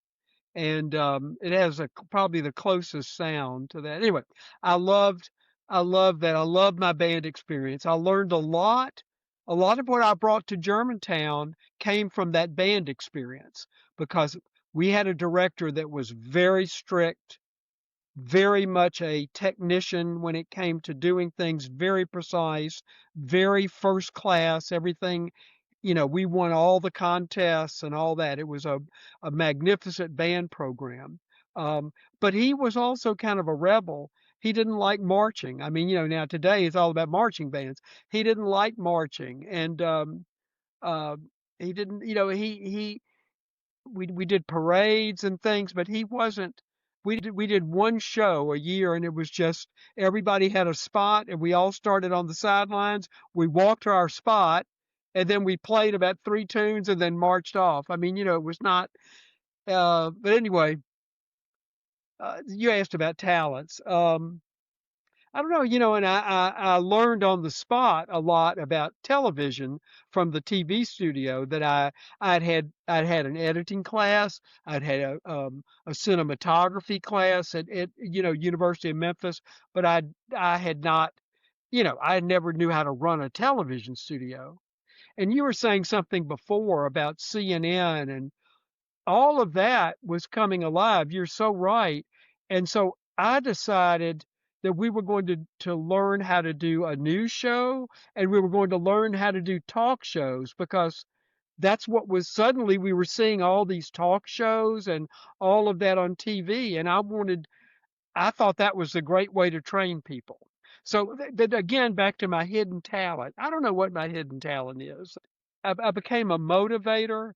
and it has probably the closest sound to that. Anyway, I loved I loved that. I loved my band experience. I learned a lot. A lot of what I brought to Germantown came from that band experience because we had a director that was very strict, very much a technician when it came to doing things, very precise, very first class, everything. We won all the contests and all that. It was a magnificent band program. Um, but he was also kind of a rebel. He didn't like marching. I mean, now today it's all about marching bands. He didn't like marching, and uh, he didn't. We did parades and things, but he wasn't. We did one show a year, and it was just everybody had a spot, and we all started on the sidelines. We walked to our spot, and then we played about 3 tunes, and then marched off. I mean, it was not. But anyway, you asked about talents. I don't know, and I learned on the spot a lot about television from the TV studio that I'd had an editing class, I'd had a cinematography class at University of Memphis, but I had not, I never knew how to run a television studio. And you were saying something before about CNN and all of that was coming alive. You're so right. And so I decided that we were going to learn how to do a news show, and we were going to learn how to do talk shows, because that's what was suddenly we were seeing all these talk shows and all of that on TV. And I thought that was a great way to train people. So again, back to my hidden talent. I don't know what my hidden talent is. I became a motivator.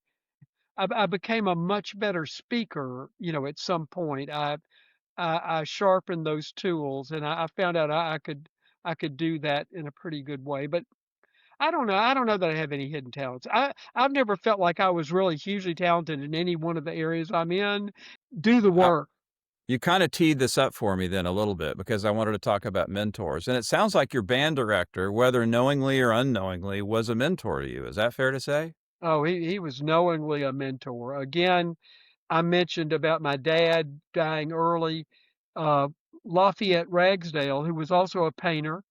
I became a much better speaker, at some point. I sharpened those tools, and I found out I could do that in a pretty good way. But I don't know. I don't know that I have any hidden talents. I've never felt like I was really hugely talented in any one of the areas I'm in. Do the Uh, work. you kind of teed this up for me then a little bit because I wanted to talk about mentors. And it sounds like your band director, whether knowingly or unknowingly, was a mentor to you. Is that fair to say? Oh, he was knowingly a mentor. Again, I mentioned about my dad dying early. Uh, Lafayette Ragsdale, who was also a painter,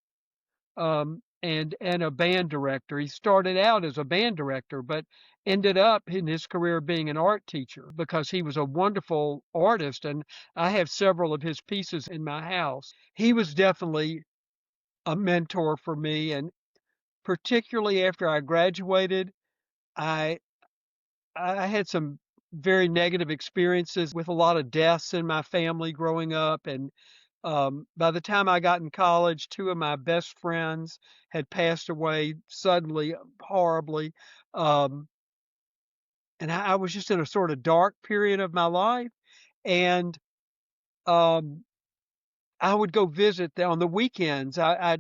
and a band director. He started out as a band director, but ended up in his career being an art teacher because he was a wonderful artist, and I have several of his pieces in my house. He was definitely a mentor for me, and particularly after I graduated, I I had some very negative experiences with a lot of deaths in my family growing up, and by the time I got in college, two of my best friends had passed away suddenly, horribly. Um, and I was just in a sort of dark period of my life. And um, I would go visit on the weekends. I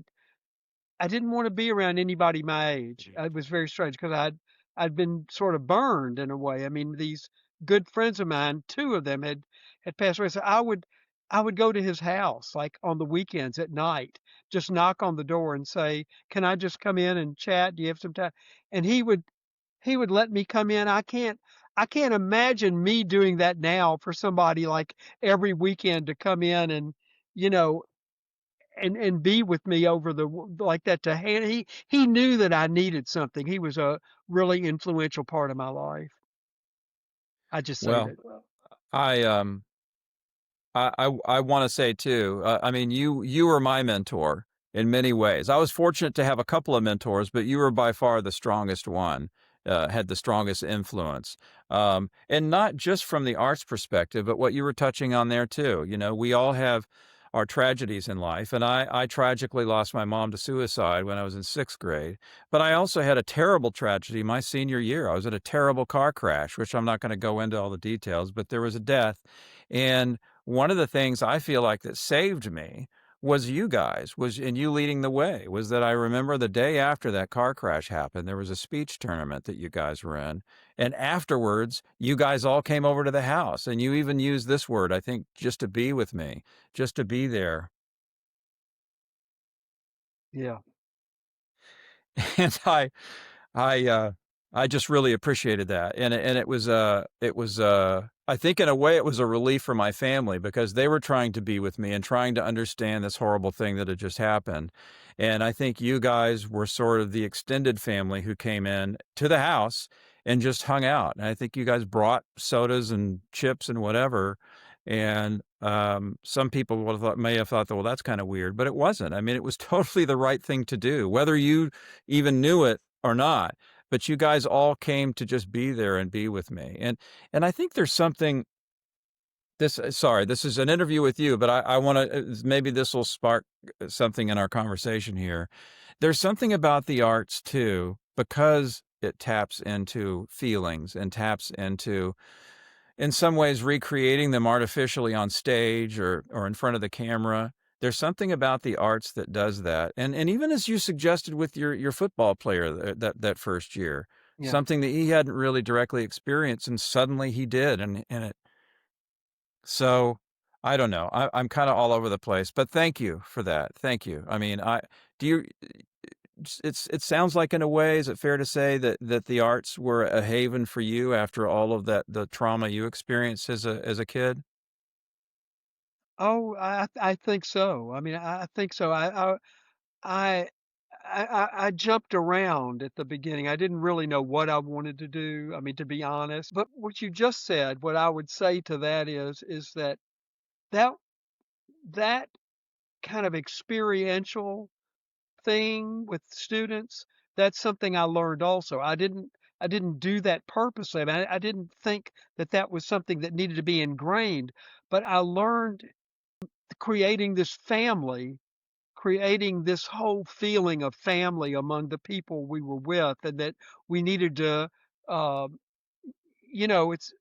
didn't want to be around anybody my age. It was very strange because I'd been sort of burned in a way. I mean, these good friends of mine, two of them had passed away. So I would go to his house like on the weekends at night, just knock on the door and say, "Can I just come in and chat? Do you have some time?" And he would let me come in. I can't imagine me doing that now for somebody like every weekend to come in and you know and be with me over like that to hand. He knew that I needed something. He was a really influential part of my life. I just say Well, that. I I want to say too. I mean, you were my mentor in many ways. I was fortunate to have a couple of mentors, but you were by far the strongest one. Had the strongest influence, and not just from the arts perspective, but what you were touching on there too. We all have are tragedies in life. And I tragically lost my mom to suicide when I was in 6th grade. But I also had a terrible tragedy my senior year. I was in a terrible car crash, which I'm not going to go into all the details, but there was a death. And one of the things I feel like that saved me was you guys, and you leading the way, was that I remember the day after that car crash happened, there was a speech tournament that you guys were in. And afterwards, you guys all came over to the house, and you even used this word, I think, just to be with me, just to be there. Yeah. And I I just really appreciated that. And it was I think in a way it was a relief for my family because they were trying to be with me and trying to understand this horrible thing that had just happened. And I think you guys were sort of the extended family who came in to the house and just hung out. And I think you guys brought sodas and chips and whatever. And some people may have thought that, well, that's kind of weird, but it wasn't. I mean, it was totally the right thing to do, whether you even knew it or not. But you guys all came to just be there and be with me. And I think there's something sorry, this is an interview with you, but I want to maybe this will spark something in our conversation here. There's something about the arts too, because it taps into feelings and taps into, in some ways, recreating them artificially on stage or in front of the camera. There's something about the arts that does that. And even as you suggested with your football player that first year, Yeah. something that he hadn't really directly experienced, and suddenly he did. So I don't know. I'm kind of all over the place, but thank you for that. Thank you. I mean, do you, it sounds like in a way, is it fair to say that the arts were a haven for you after all of the trauma you experienced as a kid? Oh, I think so. I mean, I think so. I I jumped around at the beginning. I didn't really know what I wanted to do, I mean, to be honest. But what you just said, what I would say to that is that that that kind of experiential thing with students, that's something I learned also. I didn't do that purposely. I mean, I didn't think that that was something that needed to be ingrained, but I learned creating this family, creating this whole feeling of family among the people we were with, and that we needed to, uh, it's,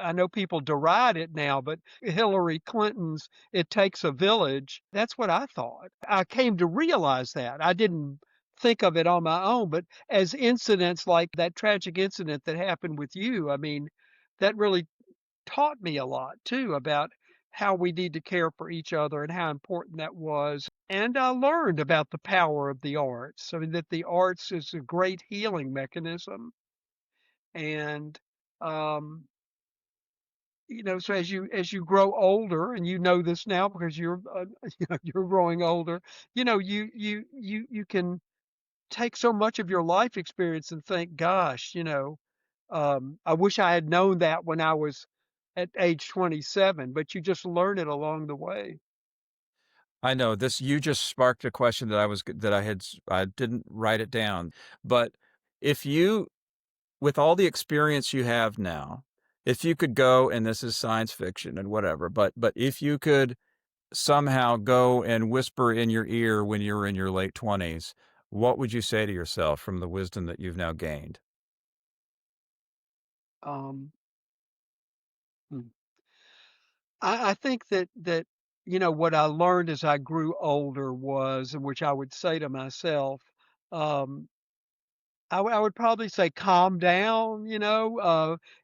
I know people deride it now, but Hillary Clinton's "It Takes a Village," that's what I thought. I came to realize that. I didn't think of it on my own, but as incidents like that tragic incident that happened with you, I mean, that really taught me a lot too about how we need to care for each other and how important that was. And I learned about the power of the arts. I mean, that the arts is a great healing mechanism. And, um, so as you grow older, and you know this now because you're you're growing older, you can take so much of your life experience and think, gosh, I wish I had known that when I was at age 27, but you just learn it along the way. I know this. You just sparked a question that I didn't write it down, but if you, with all the experience you have now, if you could go, and this is science fiction and whatever, but if you could somehow go and whisper in your ear when you were in your late 20s, what would you say to yourself from the wisdom that you've now gained? Um, hmm. I think that what I learned as I grew older was, and which I would say to myself, um, I would probably say calm down,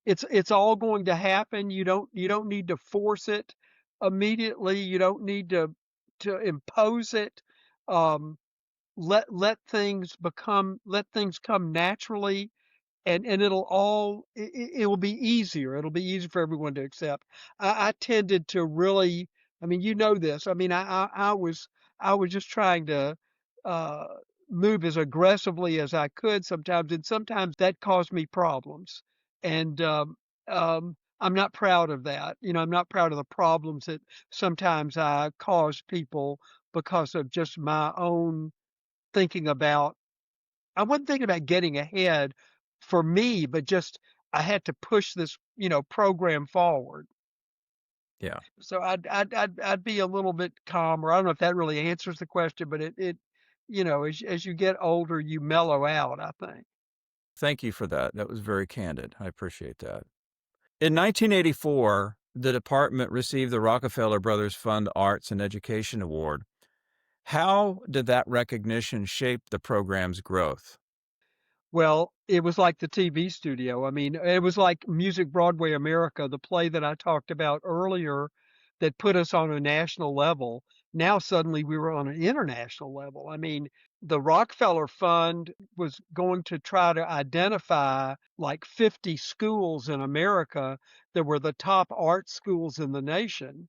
it's all going to happen. You don't need to force it immediately. You don't need to impose it. Um, let things come naturally, and it will be easier. It'll be easier for everyone to accept. I tended to really, I mean, you know this. I mean, I was just trying to uh, move as aggressively as I could sometimes, and sometimes that caused me problems. And I'm not proud of that. I'm not proud of the problems that sometimes I cause people because of just my own thinking about I wasn't thinking about getting ahead for me, but just I had to push this program forward. Yeah. So I'd be a little bit calmer. I don't know if that really answers the question, but as you get older, you mellow out, I think. Thank you for that. That was very candid. I appreciate that. In 1984, the department received the Rockefeller Brothers Fund Arts and Education Award. How did that recognition shape the program's growth? Well, it was like the TV studio. I mean, it was like Music Broadway America, the play that I talked about earlier that put us on a national level. Now suddenly we were on an international level. I mean, the Rockefeller Fund was going to try to identify like 50 schools in America that were the top art schools in the nation.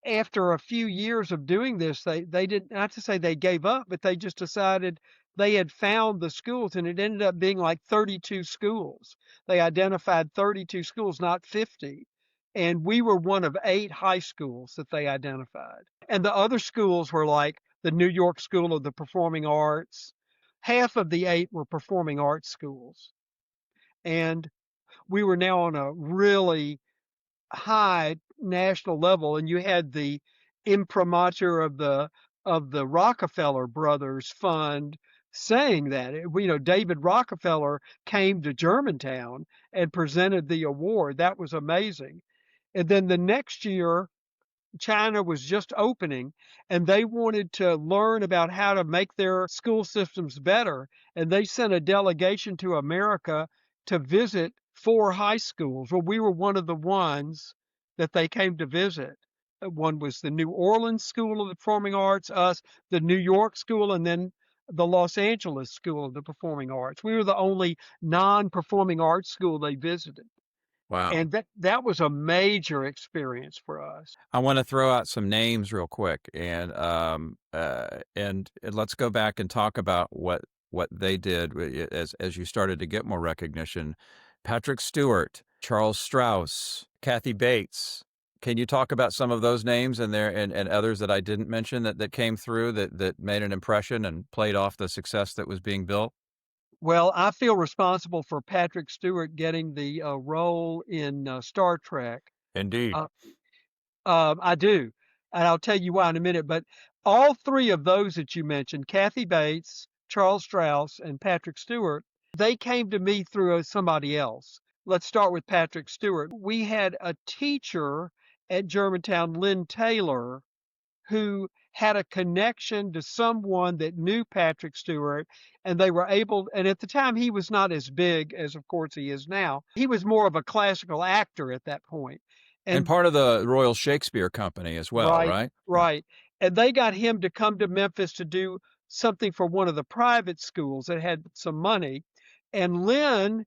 After a few years of doing this, they didn't, not to say they gave up, but they just decided they had found the schools, and it ended up being like 32 schools. They identified 32 schools, not 50. And we were one of 8 high schools that they identified. And the other schools were like the New York School of the Performing Arts. Half of the 8 were performing arts schools. And we were now on a really high national level, and you had the imprimatur of the Rockefeller Brothers Fund saying that. David Rockefeller came to Germantown and presented the award. That was amazing. And then the next year, China was just opening and they wanted to learn about how to make their school systems better. And they sent a delegation to America to visit 4 high schools. Well, we were one of the ones that they came to visit. One was the New Orleans School of the Performing Arts, us, the New York School, and then the Los Angeles School of the Performing Arts. We were the only non-performing arts school they visited. Wow. And that was a major experience for us. I want to throw out some names real quick, and let's go back and talk about what they did as you started to get more recognition. Patrick Stewart, Charles Strauss, Kathy Bates. Can you talk about some of those names and others that I didn't mention that came through that made an impression and played off the success that was being built? Well, I feel responsible for Patrick Stewart getting the role in Star Trek. Indeed. Uh, I do, and I'll tell you why in a minute. But all 3 of those that you mentioned, Kathy Bates, Charles Strauss, and Patrick Stewart, they came to me through somebody else. Let's start with Patrick Stewart. We had a teacher at Germantown, Lynn Taylor, who had a connection to someone that knew Patrick Stewart, and they were able, and at the time he was not as big as of course he is now. He was more of a classical actor at that point. And And part of the Royal Shakespeare Company as well, right, right? Yeah. right. And they got him to come to Memphis to do something for one of the private schools that had some money. And Lynn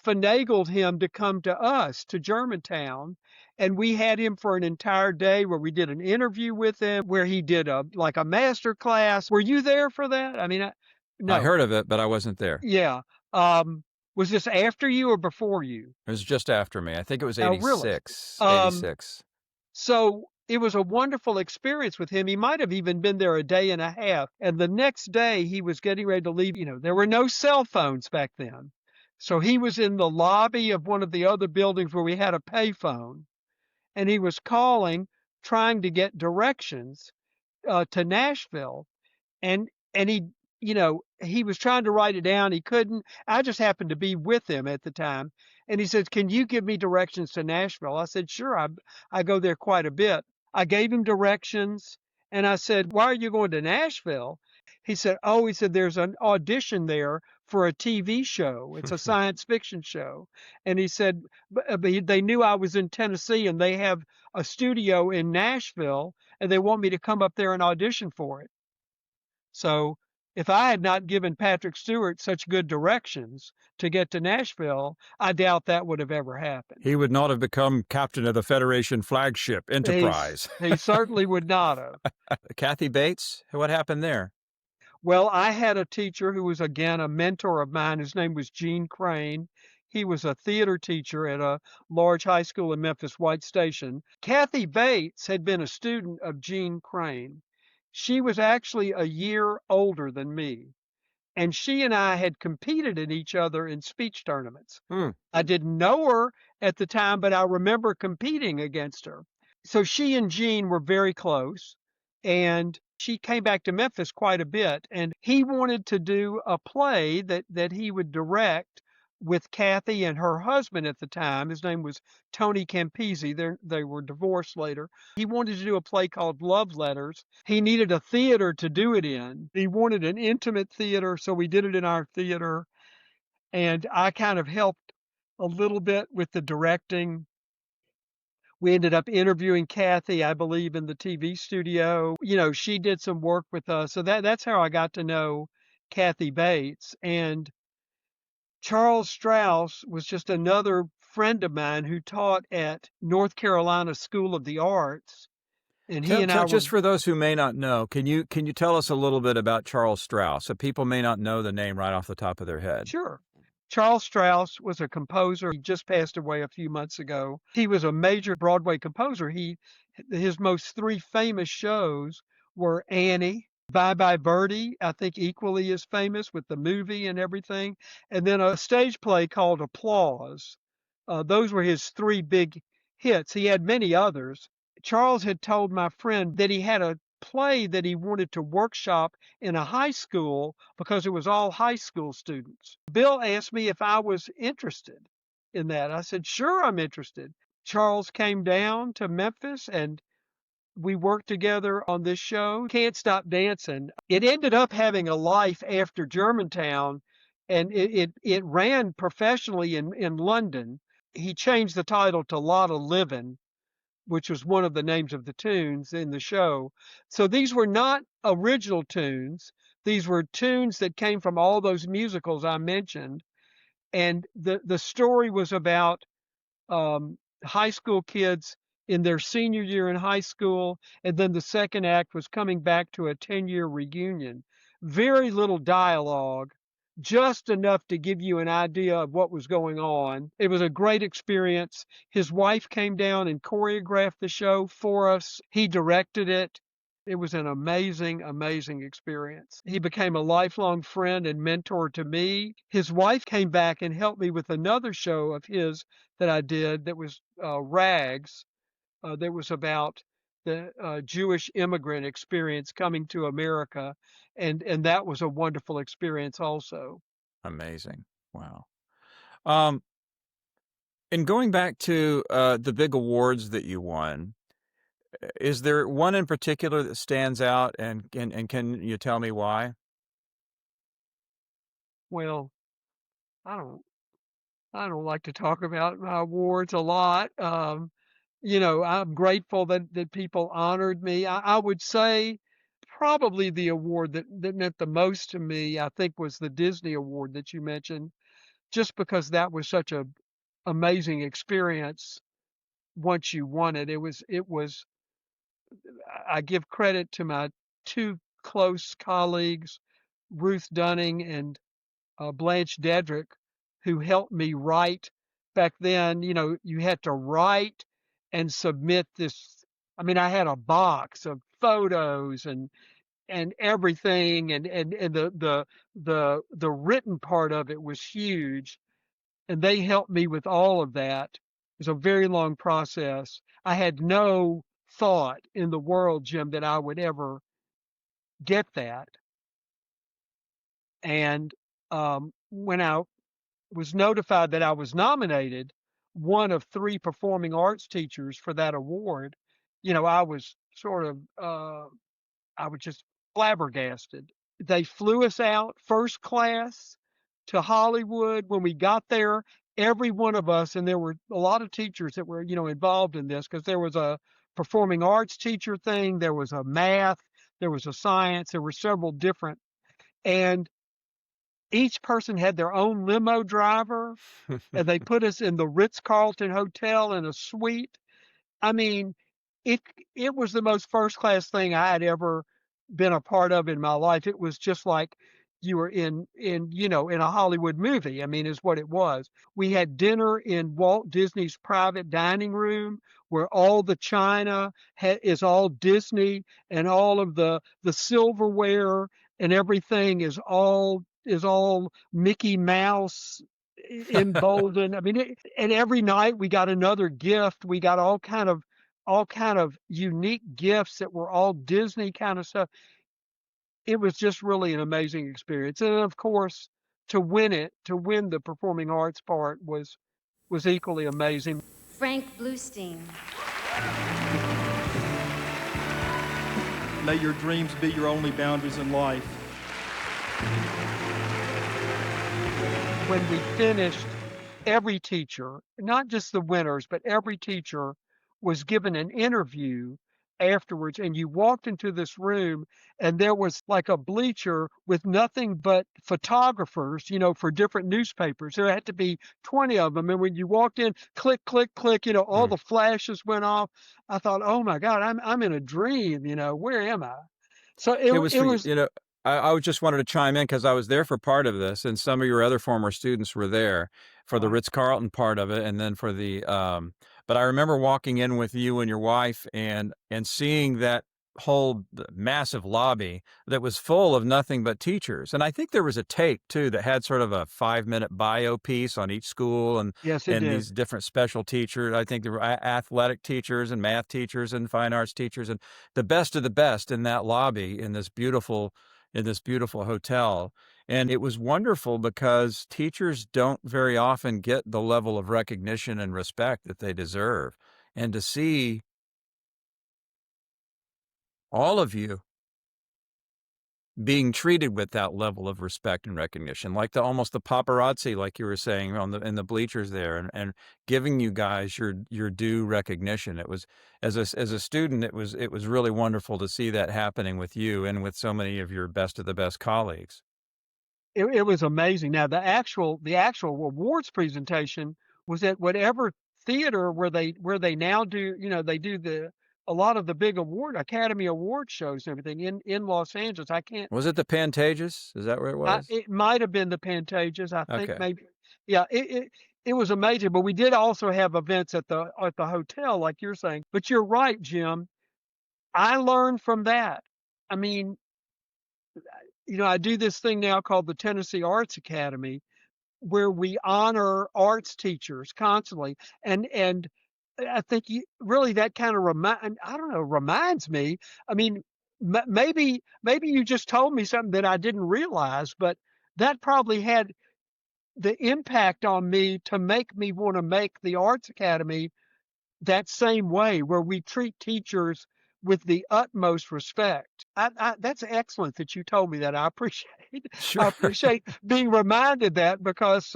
finagled him to come to us, to Germantown, and we had him for an entire day where we did an interview with him, where he did a master class. Were you there for that? I mean, I no. heard of it, but I wasn't there. Yeah. Was this after you or before you? It was just after me. I think it was Oh, really? 86, Um, 86. so it was a wonderful experience with him. He might have even been there a day and a half. And the next day he was getting ready to leave. There were no cell phones back then. So he was in the lobby of one of the other buildings where we had a payphone, and he was calling, trying to get directions to Nashville, and he was trying to write it down. He couldn't. I just happened to be with him at the time, and he said, "Can you give me directions to Nashville?" I said, "Sure. I go there quite a bit." I gave him directions, and I said, "Why are you going to Nashville?" He said, "Oh," he said, "there's an audition there for a TV show. It's a science fiction show." And he said, but they knew I was in Tennessee, and they have a studio in Nashville, and they want me to come up there and audition for it. So if I had not given Patrick Stewart such good directions to get to Nashville, I doubt that would have ever happened. He would not have become captain of the Federation flagship He's, Enterprise. he certainly would not have. Kathy Bates, what happened there? Well, I had a teacher who was, again, a mentor of mine. His name was Gene Crane. He was a theater teacher at a large high school in Memphis, White Station. Kathy Bates had been a student of Gene Crane. She was actually a year older than me, and she and I had competed in each other in speech tournaments. Hmm. I didn't know her at the time, but I remember competing against her. So she and Gene were very close, and she came back to Memphis quite a bit, and he wanted to do a play that he would direct with Kathy and her husband at the time. His name was Tony Campisi. They were divorced later. He wanted to do a play called Love Letters. He needed a theater to do it in. He wanted an intimate theater, so we did it in our theater, and I kind of helped a little bit with the directing. We ended up interviewing Kathy, I believe, in the TV studio. You know, she did some work with us. So that's how I got to know Kathy Bates. And Charles Strauss was just another friend of mine who taught at North Carolina School of the Arts. And he and I were Just for those who may not know, can you tell us a little bit about Charles Strauss? So people may not know the name right off the top of their head. Sure. Charles Strauss was a composer. He just passed away a few months ago. He was a major Broadway composer. His most three famous shows were Annie, Bye Bye Birdie, I think equally as famous with the movie and everything, and then a stage play called Applause. Those were his three big hits. He had many others. Charles had told my friend that he had a play that he wanted to workshop in a high school because it was all high school students. Bill asked me if I was interested in that. I said, sure, I'm interested. Charles came down to Memphis and we worked together on this show, Can't Stop Dancing. It ended up having a life after Germantown, and it ran professionally in London. He changed the title to Lotta Livin', which was one of the names of the tunes in the show. So these were not original tunes. These were tunes that came from all those musicals I mentioned. And the story was about high school kids in their senior year in high school. And then the second act was coming back to a 10-year reunion. Very little dialogue, just enough to give you an idea of what was going on. It was a great experience. His wife came down and choreographed the show for us. He directed it. It was an amazing, amazing experience. He became a lifelong friend and mentor to me. His wife came back and helped me with another show of his that I did that was Rags, that was about the Jewish immigrant experience coming to America, and that was a wonderful experience also. Amazing. Wow. And going back to the big awards that you won, is there one in particular that stands out, and can you tell me why? Well, I don't I don't like to talk about my awards a lot. You know, I'm grateful that people honored me. I would say probably the award that meant the most to me, I think, was the Disney award that you mentioned, just because that was such a amazing experience once you won it. It was I give credit to my two close colleagues, Ruth Dunning and Blanche Dedrick, who helped me write. Back then, you know, you had to write and submit this. I mean, I had a box of photos and everything, and the written part of it was huge, and they helped me with all of that. It was a very long process. I had no thought in the world, Jim, that I would ever get that. And when I was notified that I was nominated, one of three performing arts teachers for that award, you know, I was sort of, I was just flabbergasted. They flew us out first class to Hollywood. When we got there, every one of us, and there were a lot of teachers that were, you know, involved in this, because there was a performing arts teacher thing, there was a math, there was a science, there were several different, and each person had their own limo driver, and they put us in the Ritz-Carlton Hotel in a suite. I mean, it it was the most first class thing I had ever been a part of in my life. It was just like you were in you know, in a Hollywood movie. I mean, is what it was. We had dinner in Walt Disney's private dining room, where all the china is all Disney, and all of the silverware and everything is all Mickey Mouse emboldened. I mean, and every night we got another gift. We got all kind of all kind of unique gifts that were all Disney kind of stuff. It was just really an amazing experience, and of course, to win the performing arts part was equally amazing. Frank Bluestein. May your dreams be your only boundaries in life. When we finished, every teacher, not just the winners, but every teacher was given an interview afterwards, and you walked into this room and there was like a bleacher with nothing but photographers, for different newspapers. There had to be 20 of them, and when you walked in, click, click, click, all the flashes went off. I thought, oh my God, I'm in a dream. Where am I? So It was it for, was I just wanted to chime in because I was there for part of this, and some of your other former students were there for the Ritz-Carlton part of it, and then for the, but I remember walking in with you and your wife and seeing that whole massive lobby that was full of nothing but teachers. And I think there was a tape too that had sort of a 5-minute bio piece on each school yes, it and did. these different special teachers. I think there were athletic teachers and math teachers and fine arts teachers and the best of the best in that lobby in this beautiful hotel. And it was wonderful because teachers don't very often get the level of recognition and respect that they deserve. And to see all of you being treated with that level of respect and recognition, like almost the paparazzi, like you were saying in the bleachers there, and giving you guys your due recognition. It was as a student, it was really wonderful to see that happening with you and with so many of your best of the best colleagues. It was amazing. Now the actual awards presentation was at whatever theater where they now do, they do a lot of the big Academy Award shows and everything in Los Angeles. I can't Was it the Pantages? Is that where it was? it might have been the Pantages. I think Okay. maybe. Yeah, it was amazing, but we did also have events at the hotel like you're saying. But you're right, Jim. I learned from that. I mean, I do this thing now called the Tennessee Arts Academy, where we honor arts teachers constantly, and I think really that kind of reminds me. I mean, maybe you just told me something that I didn't realize, but that probably had the impact on me to make me want to make the Arts Academy that same way, where we treat teachers with the utmost respect. That's excellent that you told me that. I appreciate Sure. I appreciate being reminded that, because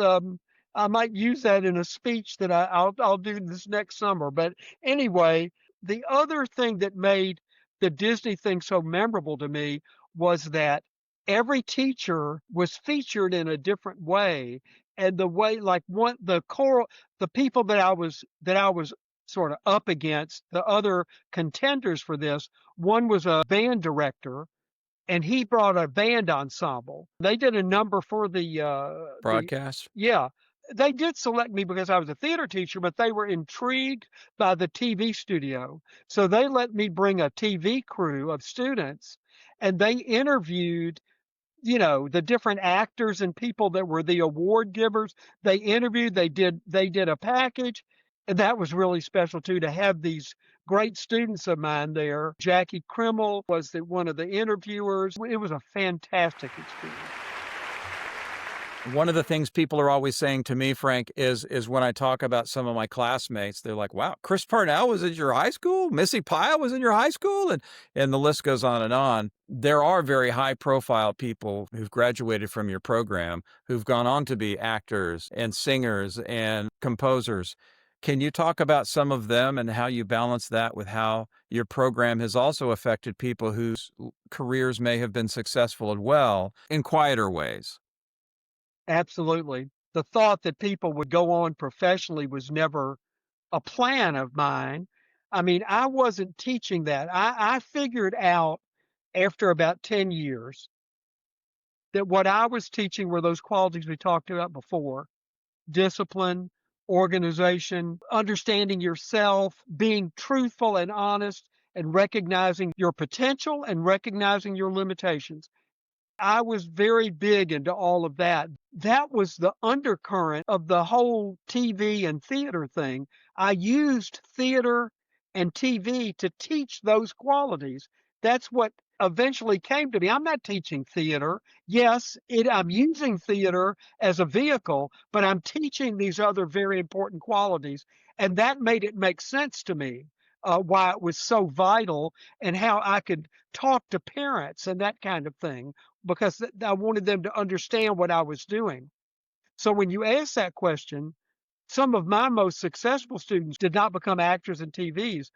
I might use that in a speech that I'll do this next summer. But anyway, the other thing that made the Disney thing so memorable to me was that every teacher was featured in a different way, and the way, like, the people that I was sort of up against, the other contenders for this. One was a band director, and he brought a band ensemble. They did a number for Broadcast? yeah. They did select me because I was a theater teacher, but they were intrigued by the TV studio. So they let me bring a TV crew of students, and they interviewed the different actors and people that were the award givers. They interviewed, they did a package, and that was really special too, to have these great students of mine there. Jackie Krimmel was one of the interviewers. It was a fantastic experience. One of the things people are always saying to me, Frank, is when I talk about some of my classmates, they're like, wow, Chris Parnell was at your high school? Missi Pyle was in your high school? And the list goes on and on. There are very high profile people who've graduated from your program who've gone on to be actors and singers and composers. Can you talk about some of them and how you balance that with how your program has also affected people whose careers may have been successful as well in quieter ways? Absolutely. The thought that people would go on professionally was never a plan of mine. I mean, I wasn't teaching that. I figured out after about 10 years that what I was teaching were those qualities we talked about before: discipline, organization, understanding yourself, being truthful and honest, and recognizing your potential and recognizing your limitations. I was very big into all of that. That was the undercurrent of the whole TV and theater thing. I used theater and TV to teach those qualities. That's what eventually came to me. I'm not teaching theater. Yes, I'm using theater as a vehicle, but I'm teaching these other very important qualities. And that made it make sense to me, why it was so vital and how I could talk to parents and that kind of thing, because I wanted them to understand what I was doing. So when you ask that question, some of my most successful students did not become actors in TVs.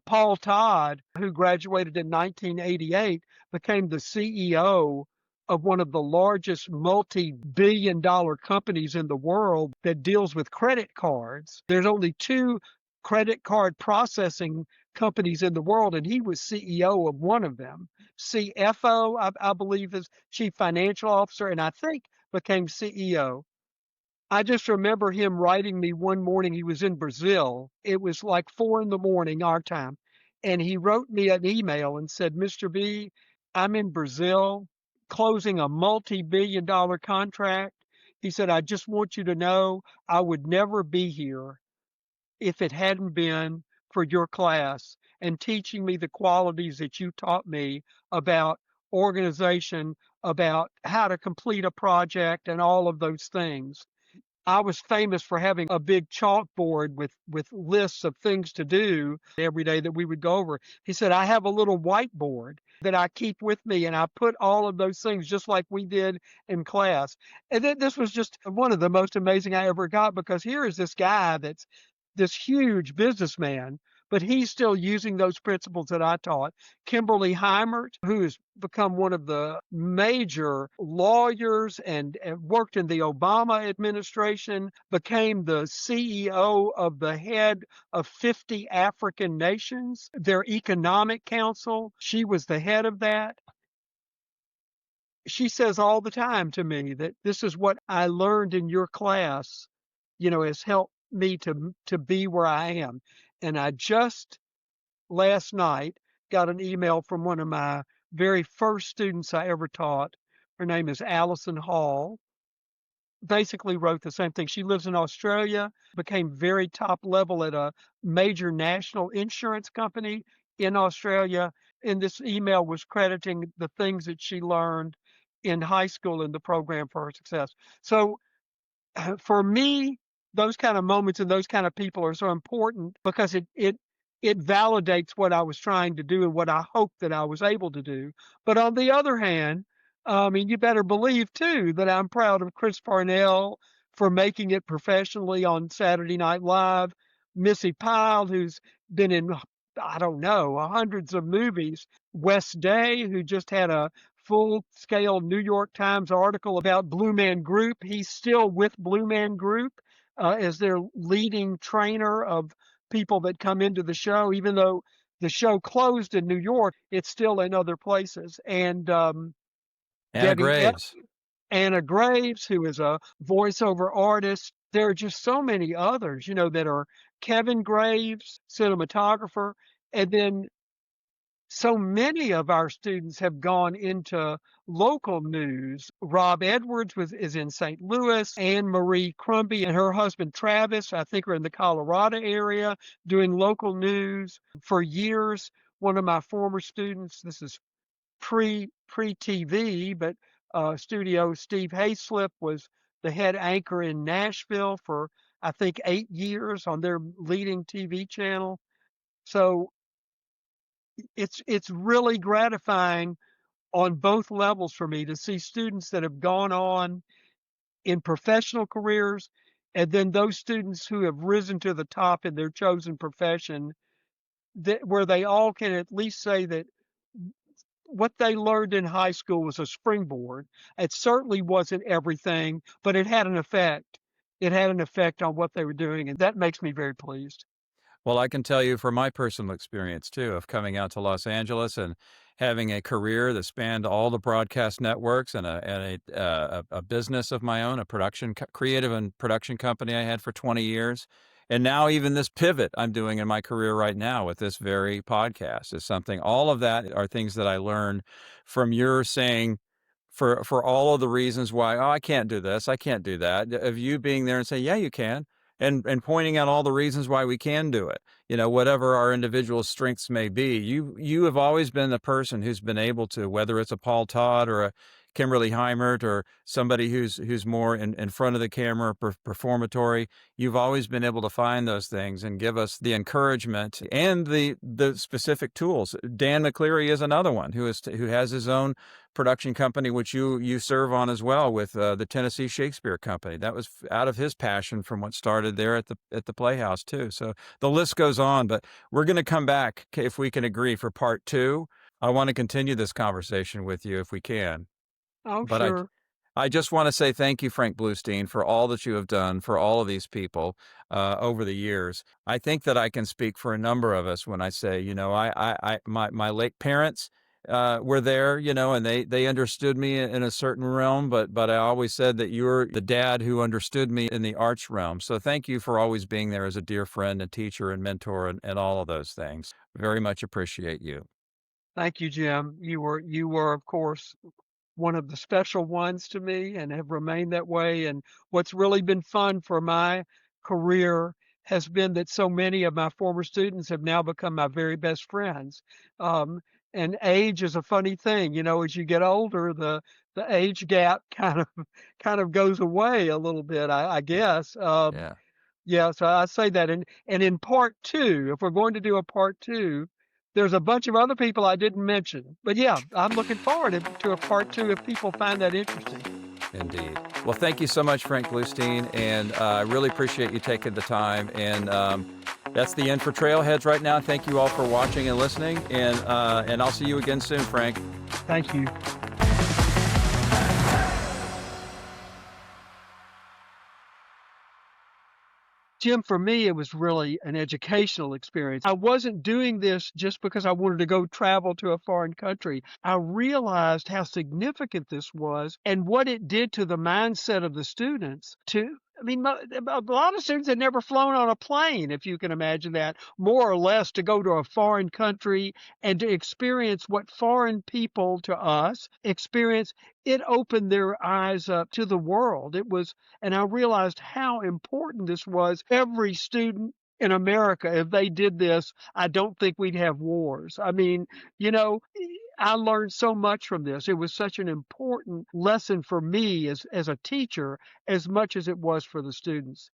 Paul Todd, who graduated in 1988, became the CEO of one of the largest multi-billion-dollar companies in the world that deals with credit cards. There's only two credit card processing companies in the world, and he was CEO of one of them. CFO, I believe, is Chief Financial Officer, and I think became CEO. I just remember him writing me one morning. He was in Brazil. It was like 4 in the morning, our time. And he wrote me an email and said, Mr. B, I'm in Brazil closing a multi-billion-dollar contract. He said, I just want you to know I would never be here if it hadn't been for your class and teaching me the qualities that you taught me about organization, about how to complete a project and all of those things. I was famous for having a big chalkboard with lists of things to do every day that we would go over. He said, I have a little whiteboard that I keep with me, and I put all of those things just like we did in class. And then this was just one of the most amazing I ever got, because here is this guy that's this huge businessman, but he's still using those principles that I taught. Kimberly Heimert, who has become one of the major lawyers and worked in the Obama administration, became the CEO of the head of 50 African nations, their economic council. She was the head of that. She says all the time to me that this is what I learned in your class, has helped me to be where I am. And I just last night got an email from one of my very first students I ever taught. Her name is Allison Hall. Basically wrote the same thing. She lives in Australia, became very top level at a major national insurance company in Australia. And this email was crediting the things that she learned in high school in the program for her success. So for me, those kind of moments and those kind of people are so important, because it validates what I was trying to do and what I hoped that I was able to do. But on the other hand, I mean, you better believe too that I'm proud of Chris Parnell for making it professionally on Saturday Night Live. Missi Pyle, who's been in, I don't know, hundreds of movies. Wes Day, who just had a full-scale New York Times article about Blue Man Group. He's still with Blue Man Group as their leading trainer of people that come into the show. Even though the show closed in New York, it's still in other places. And Anna Graves. Anna Graves, who is a voiceover artist. There are just so many others, that are Kevin Graves, cinematographer, and then so many of our students have gone into local news. Rob Edwards is in St. Louis. Anne Marie Crumby and her husband Travis, I think, are in the Colorado area doing local news. For years, one of my former students, this is pre-TV, but studio, Steve Hayslip, was the head anchor in Nashville for, I think, 8 years on their leading TV channel. So it's really gratifying on both levels for me to see students that have gone on in professional careers, and then those students who have risen to the top in their chosen profession, where they all can at least say that what they learned in high school was a springboard. It certainly wasn't everything, but it had an effect. It had an effect on what they were doing, and that makes me very pleased. Well, I can tell you from my personal experience, too, of coming out to Los Angeles and having a career that spanned all the broadcast networks and a business of my own, a creative and production company I had for 20 years. And now even this pivot I'm doing in my career right now with this very podcast is something. All of that are things that I learned from your saying, for all of the reasons why, I can't do this, I can't do that, of you being there and saying, yeah, you can. and pointing out all the reasons why we can do it. You know, whatever our individual strengths may be, you have always been the person who's been able to, whether it's a Paul Todd or a Kimberly Heimert or somebody who's more in front of the camera, performatory. You've always been able to find those things and give us the encouragement and the specific tools. Dan McCleary is another one who has his own production company, which you serve on as well with the Tennessee Shakespeare Company. That was out of his passion from what started there at the Playhouse too. So the list goes on, but we're going to come back if we can agree for part 2. I want to continue this conversation with you if we can. Oh, But sure. I just want to say thank you, Frank Bluestein, for all that you have done for all of these people over the years. I think that I can speak for a number of us when I say, you know, my late parents were there, you know, and they understood me in a certain realm, but I always said that you're the dad who understood me in the arts realm. So thank you for always being there as a dear friend and teacher and mentor and all of those things. Very much appreciate you. Thank you, Jim. You were, of course, one of the special ones to me and have remained that way. And what's really been fun for my career has been that so many of my former students have now become my very best friends. Um, and age is a funny thing, you know, as you get older, the age gap kind of goes away a little bit, I guess. Yeah. Yeah, so I say that. And in part 2, if we're going to do a part 2, there's a bunch of other people I didn't mention. But yeah, I'm looking forward to a part 2 if people find that interesting. Indeed. Well, thank you so much, Frank Bluestein, and I really appreciate you taking the time. And that's the end for Trailheads right now. Thank you all for watching and listening, and I'll see you again soon, Frank. Thank you. Jim, for me, it was really an educational experience. I wasn't doing this just because I wanted to go travel to a foreign country. I realized how significant this was and what it did to the mindset of the students I mean, a lot of students had never flown on a plane, if you can imagine that, more or less to go to a foreign country and to experience what foreign people to us experience. It opened their eyes up to the world. And I realized how important this was. Every student in America, if they did this, I don't think we'd have wars. I mean, you know, I learned so much from this. It was such an important lesson for me as a teacher, as much as it was for the students.